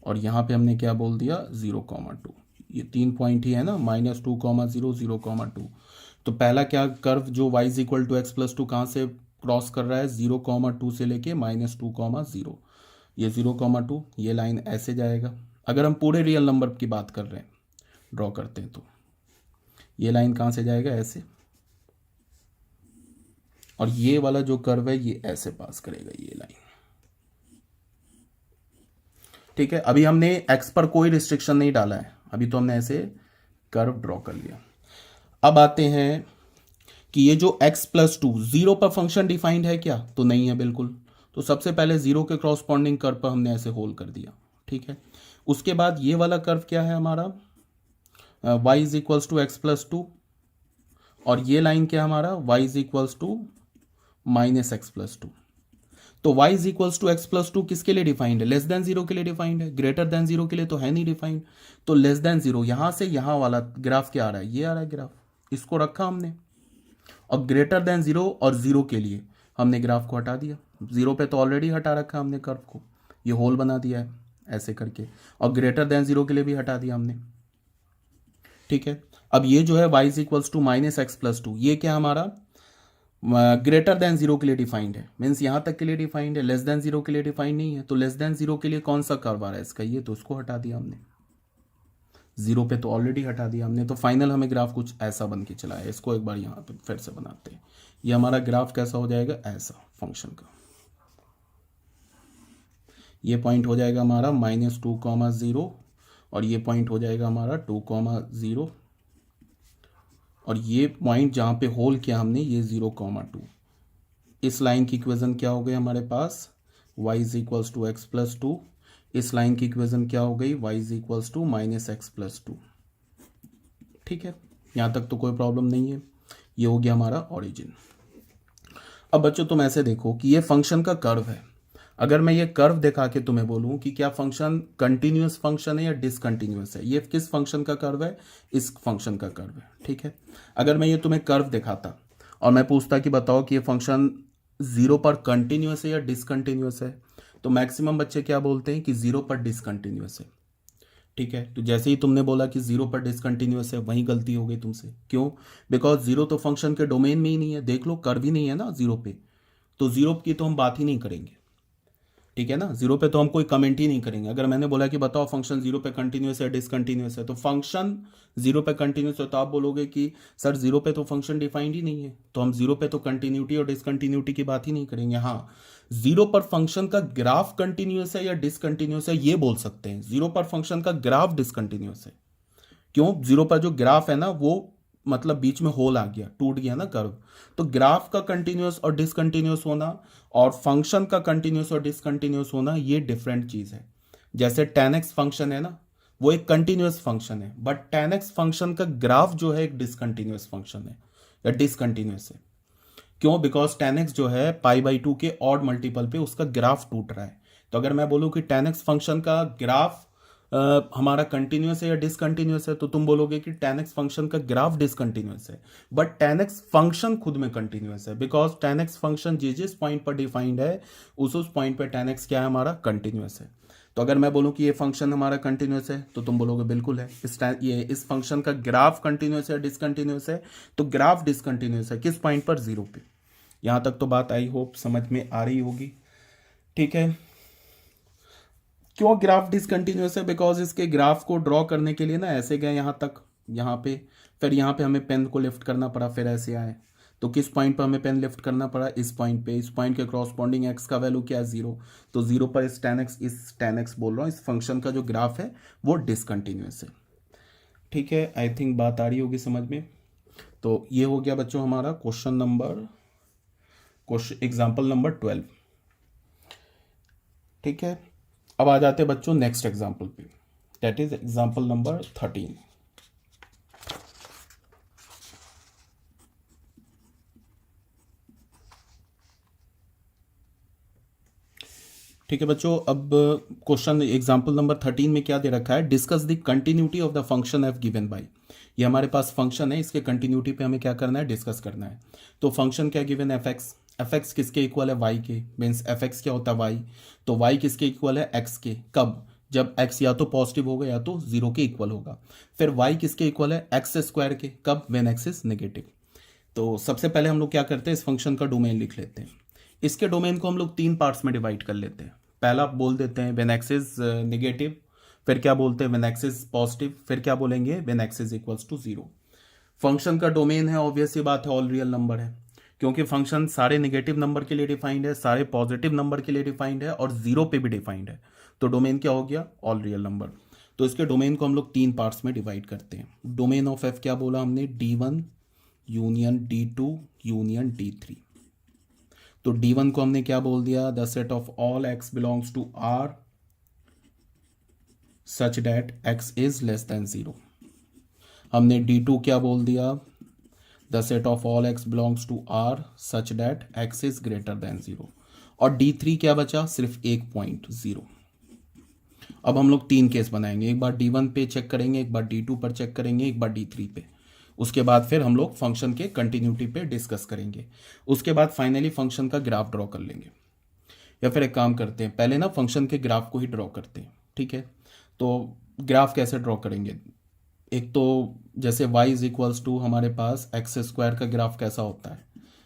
और यहां पे हमने क्या बोल दिया, 0,2। ये 3 पॉइंट ही है ना, -2,0, 0,2। तो पहला क्या कर्व जो y is equal to x plus 2 कहाँ से क्रॉस कर रहा है, 0,2 से लेके -2,0। ये 0,2, ये लाइन ऐसे जाएगा। अगर हम पूरे रियल नंबर की बात कर रहे हैं, ड्रॉ करते हैं, तो ये लाइन कहाँ से जाएगा, ऐसे, और ये वाला जो कर्व है ये ऐसे पास करेगा, ये लाइन। ठीक है, अभी हमने x पर कोई रिस्ट्रिक्शन नहीं डाला है, अभी तो हमने ऐसे कर्व ड्रॉ कर लिया। अब आते हैं कि ये जो x प्लस 2 0 पर फंक्शन डिफाइंड है क्या, तो नहीं है बिल्कुल। तो सबसे पहले 0 के क्रॉसपॉन्डिंग कर्व पर हमने ऐसे होल कर दिया। ठीक है, उसके बाद ये वाला कर्व क्या है हमारा, y is equals to x plus 2, और ये लाइन क्या हमारा, y is equals to minus x plus 2। तो y is equals to x plus 2 किसके लिए डिफाइंड है, लेस देन 0 के लिए डिफाइंड है, ग्रेटर देन 0 के लिए तो है नहीं डिफाइंड। तो लेस देन 0, यहां से यहां वाला ग्राफ क्या आ रहा है, ये आ रहा है ग्राफ, इसको रखा हमने, और ग्रेटर देन 0 और 0 के लिए हमने ग्राफ को हटा दिया। 0 पे तो ऑलरेडी हटा रखा हमने कर्व को, ये होल बना दिया है ऐसे करके, और ग्रेटर देन 0 के लिए भी हटा दिया हमने। ठीक है, अब ये जो है y is equals to minus x plus 2, ये क्या हमारा ग्रेटर देन 0 के लिए डिफाइंड है, मीन्स यहां तक के लिए डिफाइंड है, लेस देन 0 के लिए डिफाइंड नहीं है। तो लेस देन 0 के लिए कौन सा कर्व आ रहा है इसका, ये, तो उसको हटा दिया हमने। 0 पे तो ऑलरेडी हटा दिया हमने। तो फाइनल हमें ग्राफ कुछ ऐसा बन के चला है। इसको एक बार यहाँ पे फिर से बनाते हैं। ये हमारा ग्राफ कैसा हो जाएगा, ऐसा फंक्शन का। ये पॉइंट हो जाएगा हमारा -2,0, और ये पॉइंट हो जाएगा हमारा 2,0, और ये पॉइंट जहाँ पे होल किया हमने ये 0,2। इस लाइन की इक्वेशन क्या हो गई हमारे पास, y is equals to x plus 2। इस लाइन की इक्वेशन क्या हो गई, y is equals to minus x plus 2। ठीक है, यहाँ तक तो कोई प्रॉब्लम नहीं है। ये हो गया हमारा ओरिजिन। अब बच्चों तुम ऐसे देखो कि ये फंक्शन का कर्व है। अगर मैं ये कर्व दिखा के तुम्हें बोलूं कि क्या फंक्शन कंटिन्यूअस फंक्शन है या डिसकंटिन्यूअस है, ये किस फंक्शन का कर्व है, इस फंक्शन का कर्व है, ठीक है। अगर मैं ये तुम्हें कर्व दिखाता और मैं पूछता कि बताओ कि ये फंक्शन जीरो पर कंटिन्यूअस है या डिसकंटिन्यूअस है, तो मैक्सिमम बच्चे क्या बोलते हैं कि जीरो पर डिसकंटिन्यूअस है, ठीक है। तो जैसे ही तुमने बोला कि जीरो पर डिसकंटिन्यूअस है, वहीं गलती हो गई तुमसे। क्यों? बिकॉज जीरो तो फंक्शन के डोमेन में ही नहीं है, देख लो कर्व ही नहीं है ना जीरो पे, तो जीरो की तो हम बात ही नहीं करेंगे, ठीक है ना। जीरो पे तो हम कोई कमेंट ही नहीं करेंगे। अगर मैंने बोला कि बताओ फंक्शन जीरो पे कंटिन्यूस है डिसकंटिन्यूस है, तो फंक्शन जीरो पे कंटिन्यूस है तो आप बोलोगे कि सर जीरो पे तो फंक्शन डिफाइंड ही नहीं है, तो हम जीरो पे तो कंटिन्यूटी और डिसकंटिन्यूटी की बात ही नहीं करेंगे। हाँ, जीरो पर फंक्शन का ग्राफ कंटिन्यूस है या डिसकंटिन्यूस है ये बोल सकते हैं। जीरो पर फंक्शन का ग्राफ डिसकंटिन्यूस है। क्यों? जीरो पर जो ग्राफ है ना, वो मतलब बीच में होल आ गया, टूट गया ना कर्व। तो ग्राफ का कंटिन्यूस और डिसकंटिन्यूस होना और फंक्शन का कंटिन्यूस और डिसकंटिन्यूस होना ये डिफरेंट चीज है। जैसे tan x फंक्शन है ना, वो एक कंटिन्यूस फंक्शन है, बट tan x फंक्शन का ग्राफ जो है एक डिसकंटिन्यूस फंक्शन है या डिसकंटिन्यूस है। क्यों? बिकॉज tan x जो है π/2 के ऑड मल्टीपल पे उसका ग्राफ टूट रहा है। तो अगर मैं बोलूं कि tan x फंक्शन का ग्राफ हमारा कंटिन्यूस है या डिसकंटिन्यूस है, तो तुम बोलोगे कि tan x फंक्शन का ग्राफ डिसकंटिन्यूस है, बट tan x फंक्शन खुद में कंटिन्यूस है, बिकॉज tan x फंक्शन जिस पॉइंट पर डिफाइंड है उस पॉइंट पर tan x क्या है, हमारा कंटिन्यूस है। तो अगर मैं बोलूं कि ये फंक्शन हमारा कंटिन्यूस है, तो तुम बोलोगे बिल्कुल है। इस फंक्शन का ग्राफ कंटिन्यूस है डिसकंटिन्यूस है, तो ग्राफ डिसकंटिन्यूस है किस पॉइंट पर, जीरो पे। यहां तक तो बात आई होप समझ में आ रही होगी, ठीक है। क्यों ग्राफ डिसकंटिन्यूस है? बिकॉज इसके ग्राफ को ड्रॉ करने के लिए ना ऐसे गए यहाँ तक, यहाँ पे, फिर यहाँ पे हमें पेन को लिफ्ट करना पड़ा, फिर ऐसे आए। तो किस पॉइंट पर हमें पेन लिफ्ट करना पड़ा? इस पॉइंट पे। इस पॉइंट के क्रॉसपॉन्डिंग एक्स का वैल्यू क्या है? जीरो। तो जीरो पर इस टेन एक्स बोल रहा हूँ, इस फंक्शन का जो ग्राफ है वो डिसकंटिन्यूस है, ठीक है। आई थिंक बात आ रही होगी समझ में। तो ये हो गया बच्चों हमारा क्वेश्चन एग्जाम्पल नंबर 12, ठीक है। अब आ जाते हैं बच्चों नेक्स्ट एग्जाम्पल पे, दैट इज एग्जाम्पल नंबर 13। ठीक है बच्चों, अब क्वेश्चन एग्जाम्पल नंबर 13 में क्या दे रखा है? Discuss the continuity of the function F given by. ये हमारे पास फंक्शन है, इसके कंटिन्यूटी पे हमें क्या करना है? डिस्कस करना है। तो फंक्शन क्या गिवन है? एफ एक्स किसके इक्वल है? वाई के। मीन्स एफ एक्स क्या होता है? वाई। तो वाई किसके इक्वल है? एक्स के। कब? जब एक्स या तो पॉजिटिव होगा या तो जीरो के इक्वल होगा। फिर वाई किसके इक्वल है? एक्स स्क्वायर के। कब? When x is negative. तो सबसे पहले हम लोग क्या करते हैं? इस फंक्शन का डोमेन लिख लेते हैं। इसके डोमेन को हम लोग तीन पार्ट्स में डिवाइड कर लेते हैं। पहला बोल देते हैं व्हेन एक्स इज नेगेटिव, फिर क्या बोलते हैं? व्हेन एक्स इज पॉजिटिव, फिर क्या बोलेंगे? When x is equals to zero. Function का डोमेन है, ऑब्वियस सी बात है, ऑल रियल नंबर है, क्योंकि फंक्शन सारे नेगेटिव नंबर के लिए डिफाइंड है, सारे पॉजिटिव नंबर के लिए डिफाइंड है और जीरो पे भी डिफाइंड है। तो डोमेन क्या हो गया? All real number. तो इसके डोमेन को हम लोग तीन पार्ट्स में डिवाइड करते हैं। डोमेन ऑफ एफ क्या बोला हमने? D1 union D2 union D3। तो D1 को हमने क्या बोल दिया? The set of all x belongs to R such that x is less than zero. हमने D2 क्या बोल दिया? The set of all x belongs to R such that x is greater than zero. और D3 क्या बचा? सिर्फ एक point, zero. अब हम लोग तीन केस बनाएंगे, एक बार D1 पे चेक करेंगे, एक बार D2 पर चेक करेंगे, एक बार D3 पे। उसके बाद फिर हम लोग फंक्शन के कंटिन्यूटी पे डिस्कस करेंगे। उसके बाद फाइनली फंक्शन का ग्राफ ड्रॉ कर लेंगे। या फिर एक काम करते हैं, पहले ना फंक्शन के ग्राफ को ही ड्रॉ करते हैं, ठीक है। तो ग्राफ कैसे ड्रॉ करेंगे? एक तो जैसे y इज इक्वल्स टू हमारे पास एक्स स्क्वायर का ग्राफ कैसा होता है?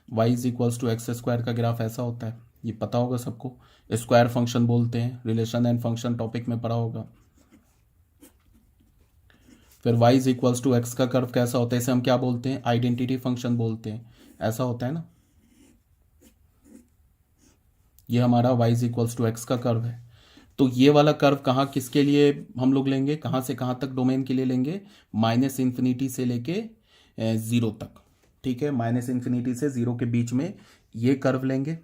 y is equals to x square का ग्राफ ऐसा होता है, ये पता होगा सबको। स्क्वायर फंक्शन बोलते हैं, रिलेशन एंड फंक्शन टॉपिक में पढ़ा होगा। फिर y is equals to x का कर्व कैसा होता है? इसे हम क्या बोलते हैं? आइडेंटिटी फंक्शन बोलते हैं, ऐसा होता है ना। ये हमारा y is equals to x का कर्व है। तो ये वाला कर्व कहाँ किसके लिए हम लोग लेंगे? कहाँ से कहाँ तक डोमेन के लिए लेंगे? माइनस इन्फिनिटी से लेके जीरो तक, ठीक है। माइनस इन्फिनिटी से जीरो के बीच में ये कर्व लेंगे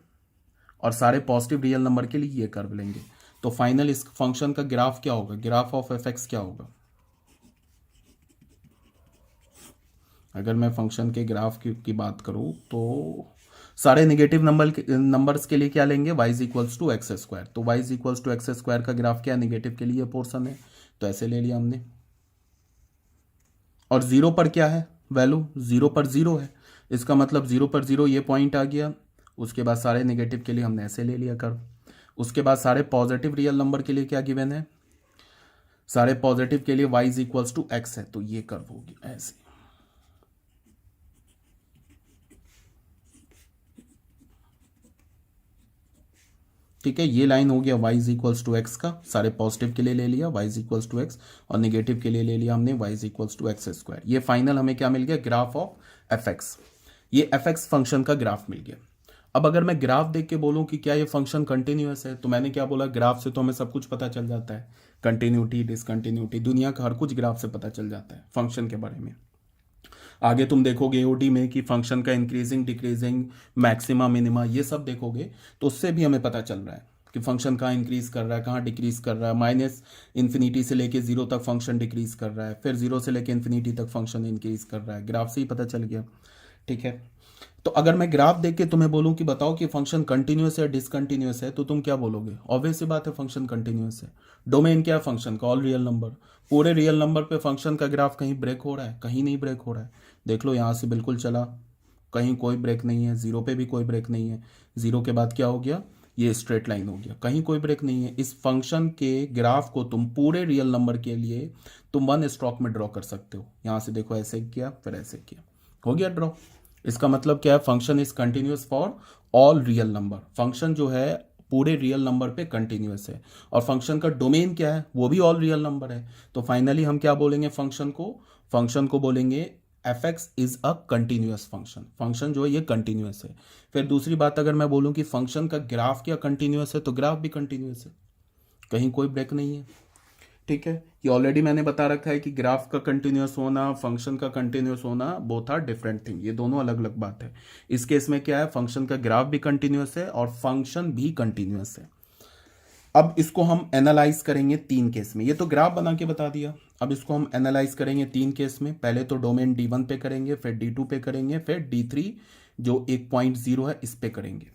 और सारे पॉजिटिव रियल नंबर के लिए ये कर्व लेंगे। तो फाइनल इस फंक्शन का ग्राफ क्या होगा? ग्राफ ऑफ एफ एक्स क्या होगा? अगर मैं फंक्शन के ग्राफ की बात करूं तो सारे नेगेटिव नंबर्स के लिए क्या लेंगे, y is equals to x square. तो y is equals to x square का ग्राफ क्या है, नेगेटिव के लिए पोर्शन है, तो ऐसे ले लिया हमने। और जीरो पर क्या है वैल्यू, जीरो पर जीरो है, इसका मतलब जीरो पर जीरो ये पॉइंट आ गया। उसके बाद सारे नेगेटिव के लिए हमने ऐसे ले लिया कर्व। उसके बाद सारे पॉजिटिव रियल नंबर के लिए क्या गिवन है, सारे पॉजिटिव के लिए y is equals to x है, तो ये कर्व होगी ऐसे। ठीक है, ये लाइन हो गया y is equals to x का, सारे पॉजिटिव के लिए ले लिया y is equals to x, और नेगेटिव के लिए ले लिया हमने y is equals to x square. ये फाइनल हमें क्या मिल गया, ग्राफ ऑफ एफ एक्स। ये एफ एक्स फंक्शन का ग्राफ मिल गया। अब अगर मैं ग्राफ देख के बोलूं कि क्या ये फंक्शन कंटिन्यूअस है, तो मैंने क्या बोला, ग्राफ से तो हमें सब कुछ पता चल जाता है, कंटिन्यूटी डिसकंटिन्यूटी दुनिया का हर कुछ ग्राफ से पता चल जाता है फंक्शन के बारे में। आगे तुम देखोगे एओडी में कि फंक्शन का इंक्रीजिंग डिक्रीजिंग मैक्सिमा मिनिमा ये सब देखोगे, तो उससे भी हमें पता चल रहा है कि फंक्शन कहाँ इंक्रीज कर रहा है, कहाँ डिक्रीज कर रहा है। माइनस इन्फिनिटी से लेके जीरो तक फंक्शन डिक्रीज कर रहा है, फिर जीरो से लेके इन्फिनिटी तक फंक्शन इंक्रीज कर रहा है, ग्राफ से ही पता चल गया। ठीक है, तो अगर मैं ग्राफ देख के तुम्हें बोलूं कि बताओ कि फंक्शन कंटिन्यूअस है डिसकंटिन्यूअस है, तो तुम क्या बोलोगे, ऑब्वियस सी बात है फंक्शन कंटिन्यूअस है। डोमेन क्या है फंक्शन का, ऑल रियल नंबर। पूरे रियल नंबर पे फंक्शन का ग्राफ कहीं ब्रेक हो रहा है, कहीं नहीं ब्रेक हो रहा है। देख लो यहाँ से बिल्कुल चला, कहीं कोई ब्रेक नहीं है, जीरो पे भी कोई ब्रेक नहीं है, जीरो के बाद क्या हो गया, ये स्ट्रेट लाइन हो गया, कहीं कोई ब्रेक नहीं है। इस फंक्शन के ग्राफ को तुम पूरे रियल नंबर के लिए तुम वन स्ट्रोक में ड्रॉ कर सकते हो। यहाँ से देखो ऐसे किया फिर ऐसे किया, हो गया ड्रॉ। इसका मतलब क्या है, function is continuous for all real number. Function जो है पूरे रियल नंबर पे कंटिन्यूअस है, और फंक्शन का डोमेन क्या है, वो भी ऑल रियल नंबर है। तो फाइनली हम क्या बोलेंगे फंक्शन को बोलेंगे F x is a continuous function. Function जो है ये कंटिन्यूअस है। फिर दूसरी बात, अगर मैं बोलूं कि फंक्शन का ग्राफ क्या कंटिन्यूअस है, तो ग्राफ भी कंटिन्यूअस है, कहीं कोई ब्रेक नहीं है। ठीक है, ये ऑलरेडी मैंने बता रखा है कि ग्राफ का कंटिन्यूअस होना, फंक्शन का कंटिन्यूअस होना, बोथ आर डिफरेंट थिंग, ये दोनों अलग अलग बात है। इस केस में क्या है, फंक्शन का ग्राफ भी कंटिन्यूअस है और फंक्शन भी कंटिन्यूअस है। अब इसको हम एनालाइज करेंगे तीन केस में। ये तो ग्राफ बना के बता दिया, अब इसको हम एनालाइज करेंगे तीन केस में। पहले तो डोमेन D1 पे करेंगे, फिर D2 पे करेंगे, फिर D3 जो 1.0 है इस पे करेंगे।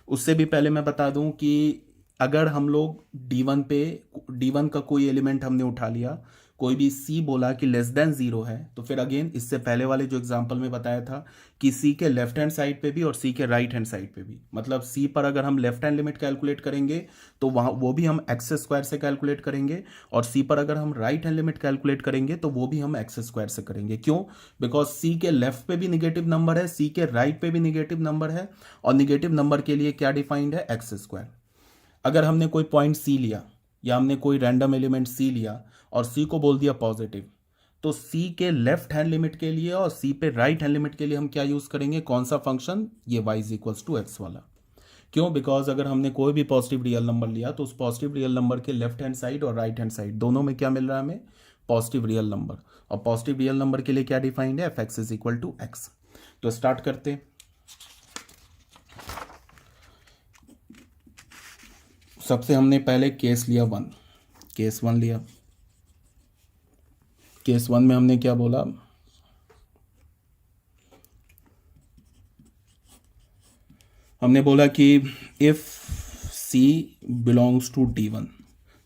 उससे भी पहले मैं बता दूं कि अगर हम लोग D1 का कोई एलिमेंट हमने उठा लिया, कोई भी C बोला कि लेस देन जीरो है, तो फिर अगेन इससे पहले वाले जो एग्जांपल में बताया था कि C के लेफ्ट हैंड साइड पे भी और C के राइट हैंड साइड पे भी, मतलब C पर अगर हम लेफ्ट हैंड लिमिट कैलकुलेट करेंगे तो वहाँ वो भी हम एक्स स्क्वायर से कैलकुलेट करेंगे, और C पर अगर हम राइट हैंड लिमिट कैलकुलेट करेंगे तो वो भी हम एक्स स्क्वायर से करेंगे। क्यों, बिकॉज C के लेफ्ट पे भी निगेटिव नंबर है, C के राइट पे भी निगेटिव नंबर है, और निगेटिव नंबर के लिए क्या डिफाइंड है, एक्स स्क्वायर। अगर हमने कोई पॉइंट C लिया या हमने कोई रैंडम एलिमेंट C लिया और C को बोल दिया पॉजिटिव, तो C के लेफ्ट हैंड लिमिट के लिए और C पे राइट हैंड लिमिट के लिए हम क्या यूज करेंगे, कौन सा फंक्शन, ये y is equals to x वाला। क्यों, बिकॉज अगर हमने कोई भी पॉजिटिव रियल नंबर लिया तो उस पॉजिटिव रियल नंबर के लेफ्ट हैंड साइड और राइट हैंड साइड दोनों में क्या मिल रहा है हमें, पॉजिटिव रियल नंबर। और पॉजिटिव रियल नंबर के लिए क्या डिफाइंड है, f x is equal to x. तो स्टार्ट करते हैं। सबसे हमने पहले केस लिया वन, केस वन लिया। केस वन में हमने क्या बोला, हमने बोला कि if C belongs to D1,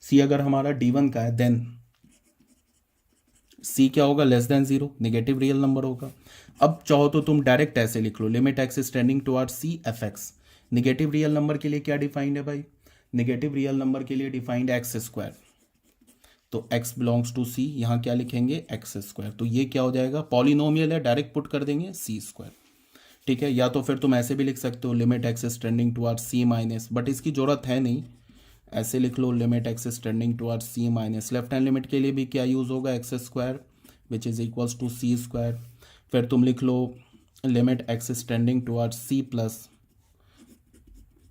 C अगर हमारा D1 का है, देन C क्या होगा, less than zero, negative real number होगा। अब चाहो तो तुम डायरेक्ट ऐसे लिख लो, limit x is tending toward C f x. Negative real number के लिए क्या डिफाइंड है भाई, नेगेटिव रियल नंबर के लिए डिफाइंड एक्स स्क्वायर, तो x बिलोंग्स टू C, यहाँ क्या लिखेंगे, एक्स स्क्वायर। तो ये क्या हो जाएगा, पॉलिनोमियल है, डायरेक्ट पुट कर देंगे C स्क्वायर। ठीक है, या तो फिर तुम ऐसे भी लिख सकते हो, limit x is tending toward C minus, but इसकी जरूरत है नहीं, ऐसे लिख लो, limit x is tending toward C minus. Left hand limit के लिए भी क्या यूज होगा, x square which is equals to C square. फिर तुम लिख लो limit x is tending toward C plus,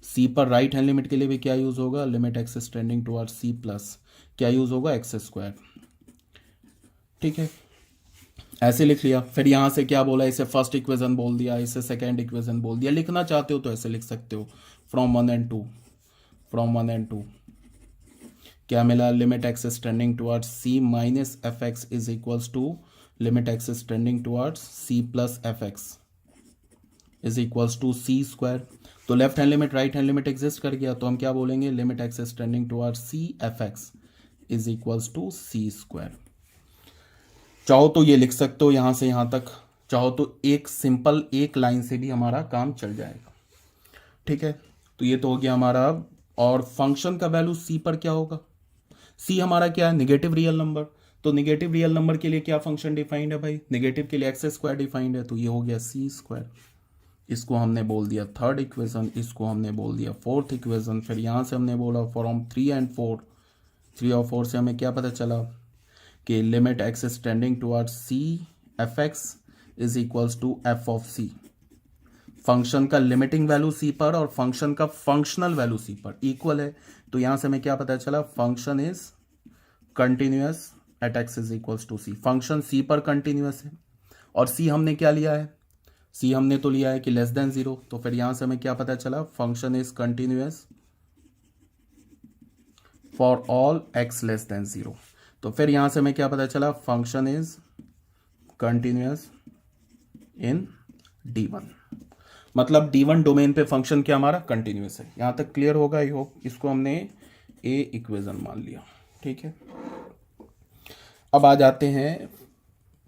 C पर राइट हैंड लिमिट के लिए भी क्या यूज होगा, limit x is tending toward C plus, क्या यूज होगा, एक्स स्क्वायर। ठीक है, ऐसे लिख लिया। फिर यहाँ से क्या बोला, इसे फर्स्ट इक्वेशन बोल दिया, इसे सेकेंड इक्वेशन बोल दिया। लिखना चाहते हो तो ऐसे लिख सकते हो, फ्रॉम वन एंड टू क्या मिला, limit x is tending towards C minus f x is equals to limit x is tending towards C plus f x. Is equals to c square. तो left hand limit right hand limit exist कर गया, तो हम क्या बोलेंगे, limit x is tending towards C f x is equals to c square. चाहो तो ये लिख सकते हो यहाँ से यहाँ तक, चाहो तो एक सिंपल एक लाइन से भी हमारा काम चल जाएगा। ठीक है, तो ये तो हो गया हमारा। और फंक्शन का वैल्यू सी पर क्या होगा, सी हमारा क्या है, निगेटिव रियल नंबर। तो निगेटिव रियल नंबर के लिए क्या फंक्शन डिफाइंड है भाई, निगेटिव के लिए एक्स स्क्वायर डिफाइंड है, तो ये हो गया सी स्क्वायर। इसको हमने बोल दिया थर्ड इक्वेशन, इसको हमने बोल दिया फोर्थ इक्वेशन। फिर यहाँ से हमने बोला फ्रॉम 3 and 4, 3 और 4 से हमें क्या पता चला कि limit x is tending towards C f x is equals to f of c. Function का लिमिटिंग वैल्यू सी पर और फंक्शन का फंक्शनल वैल्यू सी पर इक्वल है, तो यहां से हमें क्या पता चला, function is continuous at x is equals to c. Function c पर कंटिन्यूअस है, और सी हमने क्या लिया है, सी हमने तो लिया है कि लेस देन 0, तो फिर यहां से हमें क्या पता चला, function is continuous for all x less than 0। तो फिर यहां से हमें क्या पता चला, function is continuous in D1। मतलब D1 डोमेन पे फंक्शन क्या हमारा कंटिन्यूअस है। यहां तक क्लियर होगा, आई होप। इसको हमने ए इक्वेशन मान लिया। ठीक है, अब आ जाते हैं,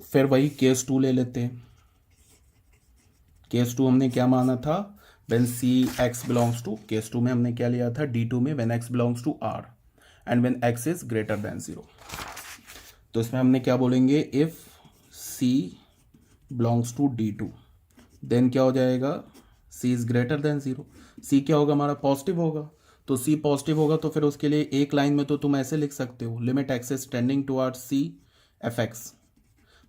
फिर वही केस 2 ले लेते हैं। केस 2 हमने क्या माना था, when c x belongs to, case 2 में हमने क्या लिया था, D2 में when x belongs to R and when x is greater than 0। तो इसमें हमने क्या बोलेंगे, if C belongs to D2 then क्या हो जाएगा, C is greater than 0। C क्या होगा हमारा, पॉजिटिव होगा। तो C पॉजिटिव होगा तो फिर उसके लिए एक लाइन में तो तुम ऐसे लिख सकते हो, limit x is tending towards C f x.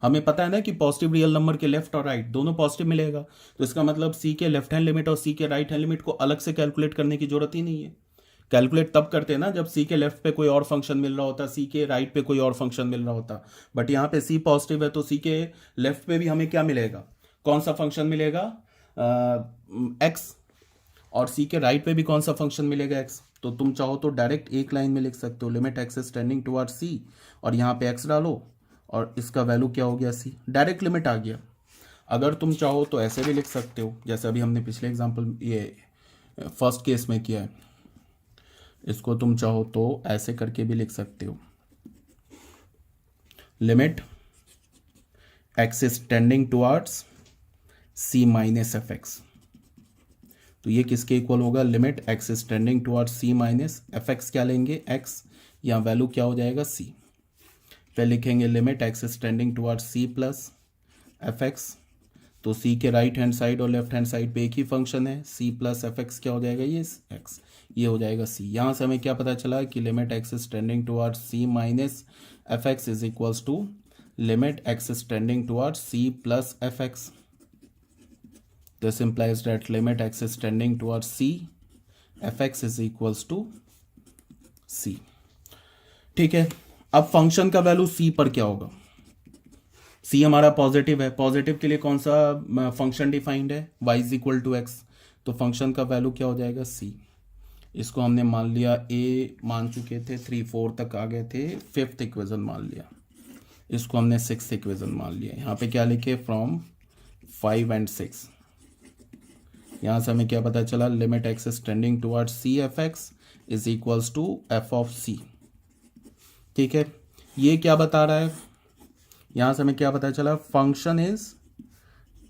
हमें पता है ना कि पॉजिटिव रियल नंबर के लेफ्ट और राइट दोनों पॉजिटिव मिलेगा, तो इसका मतलब C के लेफ्ट हैंड लिमिट और C के राइट हैंड लिमिट को अलग से कैलकुलेट करने की जरूरत ही नहीं है। कैलकुलेट तब करते हैं ना जब C के लेफ्ट पे कोई और फंक्शन मिल रहा होता, C के राइट पे कोई और फंक्शन मिल रहा होता। बट यहाँ पे C पॉजिटिव है तो C के लेफ्ट पे भी हमें क्या मिलेगा, कौन सा फंक्शन मिलेगा, एक्स, और C के राइट पे भी कौन सा फंक्शन मिलेगा, एक्स। तो तुम चाहो तो डायरेक्ट एक लाइन में लिख सकते हो, limit x is tending towards C, और यहाँ पे एक्स डालो और इसका वैल्यू क्या हो गया, C। डायरेक्ट लिमिट आ गया। अगर तुम चाहो तो ऐसे भी लिख सकते हो, जैसे अभी हमने पिछले एग्जाम्पल ये फर्स्ट केस में किया है। इसको तुम चाहो तो ऐसे करके भी लिख सकते हो, limit x is tending towards C minus f x. तो ये किसके इक्वल होगा, limit x is tending towards C minus f x. क्या लेंगे, एक्स, यहाँ वैल्यू क्या हो जाएगा, C। फिर लिखेंगे limit x is tending towards C plus f x. तो C के राइट हैंड साइड और लेफ्ट हैंड साइड पे एक ही फंक्शन है, C प्लस एफ एक्स क्या हो जाएगा, ये x, ये हो जाएगा C। यहाँ से हमें क्या पता चला कि limit x is tending towards C minus f x is equals to limit x is tending towards C plus f x. This implies that limit x is tending towards C, fx is equals to C। ठीक है, अब function का value C पर क्या होगा, C हमारा positive है, positive के लिए कौन सा फंक्शन डिफाइंड है, y is equal to x. तो फंक्शन का वैल्यू क्या हो जाएगा, C। इसको हमने मान लिया A मान चुके थे, 3 4 तक आ गए थे, 5th इक्वेशन मान लिया, इसको हमने 6th इक्वेशन मान लिया। यहाँ पे क्या लिखे, फ्रॉम 5 and 6। यहाँ से हमें क्या पता चला, limit x is tending towards C f x is equals to f of C। ठीक है, ये क्या बता रहा है, यहाँ से हमें क्या पता चला, function is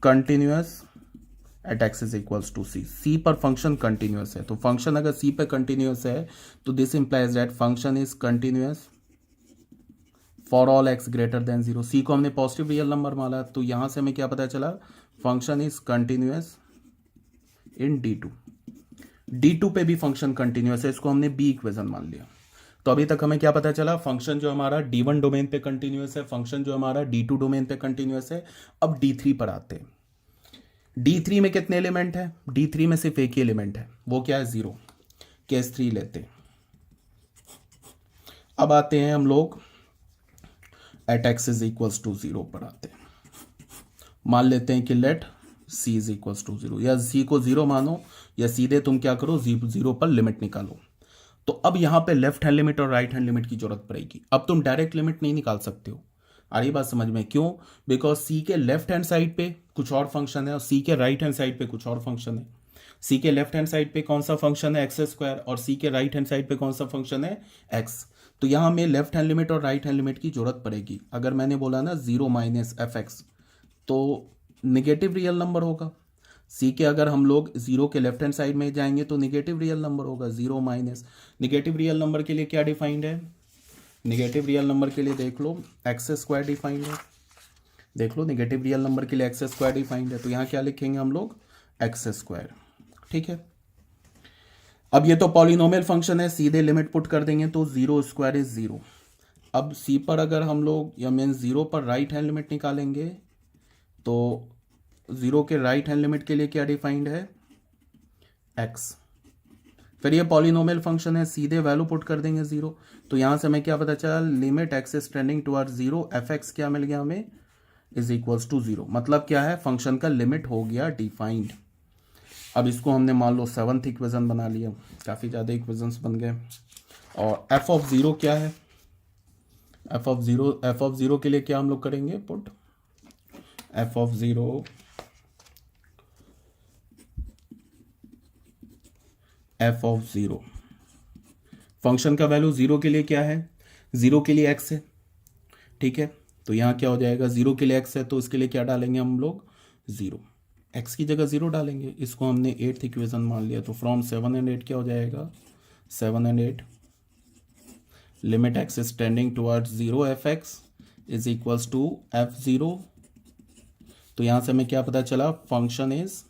continuous at x is equals to C। C पर फंक्शन कंटिन्यूअस है, तो फंक्शन अगर C पे कंटिन्यूअस है तो this implies that function is continuous for all x greater than 0। C को हमने पॉजिटिव रियल नंबर माना, तो यहाँ से हमें क्या पता चला, function is continuous in D2। D2 पे भी फंक्शन कंटिन्यूअस है, इसको हमने B इक्वेशन मान लिया। तो अभी तक हमें क्या पता चला, फंक्शन जो हमारा D1 डोमेन पे कंटिन्यूअस है, फंक्शन जो हमारा D2 डोमेन पे कंटिन्यूअस है। अब D3 पर आते हैं। D3 में कितने एलिमेंट है, D3 में सिर्फ एक ही एलिमेंट है, वो क्या है, 0। केस 3 लेते हैं। अब आते हैं हम लोग at x is equals to 0 पर आते हैं। मान लेते हैं कि let C is equals to 0, या C को 0 मानो, या सीधे तुम क्या करो, 0 पर लिमिट निकालो। तो अब यहाँ पे लेफ्ट हैंड लिमिट और राइट हैंड लिमिट की जरूरत पड़ेगी। अब तुम डायरेक्ट लिमिट नहीं निकाल सकते हो, आ रही बात समझ में? क्यों? बिकॉज सी के लेफ्ट हैंड साइड पे कुछ और फंक्शन है और सी के राइट हैंड साइड पे कुछ और फंक्शन है। सी के लेफ्ट हैंड साइड पे कौन सा फंक्शन है? एक्स स्क्वायर, और सी के राइट हैंड साइड पे कौन सा फंक्शन है? एक्स। तो यहाँ हमें लेफ्ट हैंड लिमिट और राइट हैंड लिमिट की जरूरत पड़ेगी। अगर मैंने बोला ना 0 माइनस एफ एक्स, तो निगेटिव रियल नंबर होगा। सी के अगर हम लोग 0 के लेफ्ट हैंड साइड में जाएंगे तो निगेटिव रियल नंबर होगा। 0 माइनस निगेटिव रियल नंबर के लिए क्या डिफाइंड है? निगेटिव रियल नंबर के लिए देख लो एक्स स्क्वायर डिफाइंड है। देख लो निगेटिव रियल नंबर के लिए एक्स स्क्वायर डिफाइंड है, तो यहाँ क्या लिखेंगे हम लोग? X square. ठीक है, अब ये तो पॉलिनोमियल फंक्शन है, सीधे लिमिट पुट कर देंगे तो 0 स्क्वायर इज 0। अब सी पर अगर हम लोग या मीन 0 पर राइट हैंड लिमिट निकालेंगे तो 0 के राइट हैंड लिमिट के लिए क्या डिफाइंड है? एक्स। फिर ये पॉलिनोमियल फंक्शन है, सीधे वैल्यू पुट कर देंगे 0, तो यहां से हमें क्या पता चला? Limit x is tending towards 0, f x क्या मिल गया हमें? Is equals to 0। मतलब क्या है? फंक्शन का लिमिट हो गया डिफाइंड। अब इसको हमने मान लो 7th इक्वेशन बना लिया, काफ़ी ज़्यादा इक्वेशंस बन गए। और एफ ऑफ 0 क्या है? एफ ऑफ 0 के लिए क्या हम लोग करेंगे? Put F of 0 F of 0। Function का वैल्यू 0 के लिए क्या है? 0 के लिए x है। ठीक है, तो यहाँ क्या हो जाएगा? 0 के लिए x है तो इसके लिए क्या डालेंगे हम लोग? 0। x की जगह 0 डालेंगे। इसको हमने 8th इक्वेशन मान लिया, तो फ्रॉम 7 एंड 8 क्या हो जाएगा? 7 and 8 limit x is tending towards 0 f x is equals to f0। तो यहाँ से हमें क्या पता चला? Function is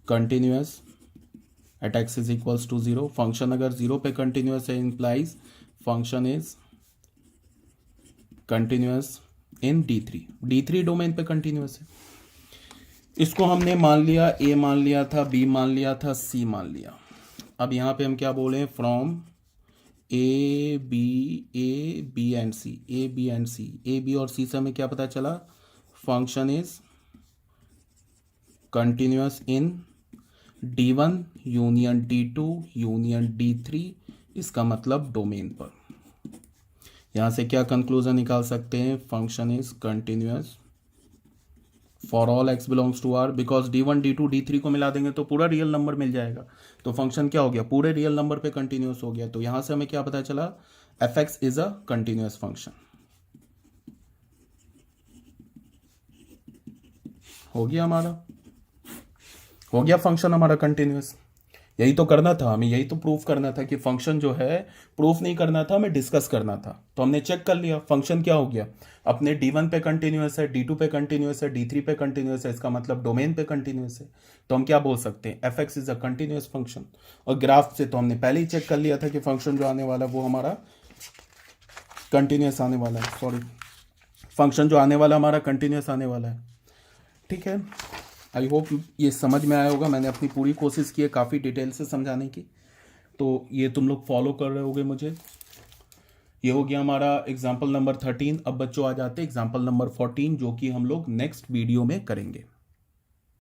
continuous at x is equals to 0। Function अगर 0 पे कंटिन्यूअस है implies function is continuous in D3 domain पे कंटिन्यूअस है। इसको हमने मान लिया, A मान लिया था, B मान लिया था, C मान लिया। अब यहाँ पे हम क्या बोले? From A B and C, A B और C से हमें क्या पता चला? Function is continuous in D1 union D2 union D3, इसका मतलब डोमेन पर। यहां से क्या कंक्लूजन निकाल सकते हैं? Function is continuous for all x belongs to R, because D1 D2 D3 को मिला देंगे तो पूरा रियल नंबर मिल जाएगा। तो फंक्शन क्या हो गया? पूरे रियल नंबर पे कंटिन्यूअस हो गया। तो यहां से हमें क्या पता चला? F x is a continuous function. हो गया हमारा, हो गया फंक्शन हमारा कंटिन्यूअस। यही तो करना था हमें, यही तो प्रूफ करना था कि फंक्शन जो है, प्रूफ नहीं करना था, हमें डिस्कस करना था। तो हमने चेक कर लिया फंक्शन क्या हो गया, अपने D1 पे कंटिन्यूअस है, D2 पे कंटिन्यूअस है, D3 पे कंटिन्यूअस है, इसका मतलब डोमेन पे कंटिन्यूअस है। तो हम क्या बोल सकते हैं? F x is a continuous function. और ग्राफ से तो हमने पहले ही चेक कर लिया था कि फंक्शन जो आने वाला है वो हमारा कंटिन्यूअस आने वाला है। सॉरी, फंक्शन जो आने वाला हमारा कंटिन्यूअस आने वाला है। ठीक है, आई होप ये समझ में आया होगा। मैंने अपनी पूरी कोशिश की है काफ़ी डिटेल से समझाने की, तो ये तुम लोग फॉलो कर रहे होगे मुझे। ये हो गया हमारा एग्जाम्पल नंबर 13। अब बच्चों आ जाते हैं एग्जाम्पल नंबर 14, जो कि हम लोग नेक्स्ट वीडियो में करेंगे।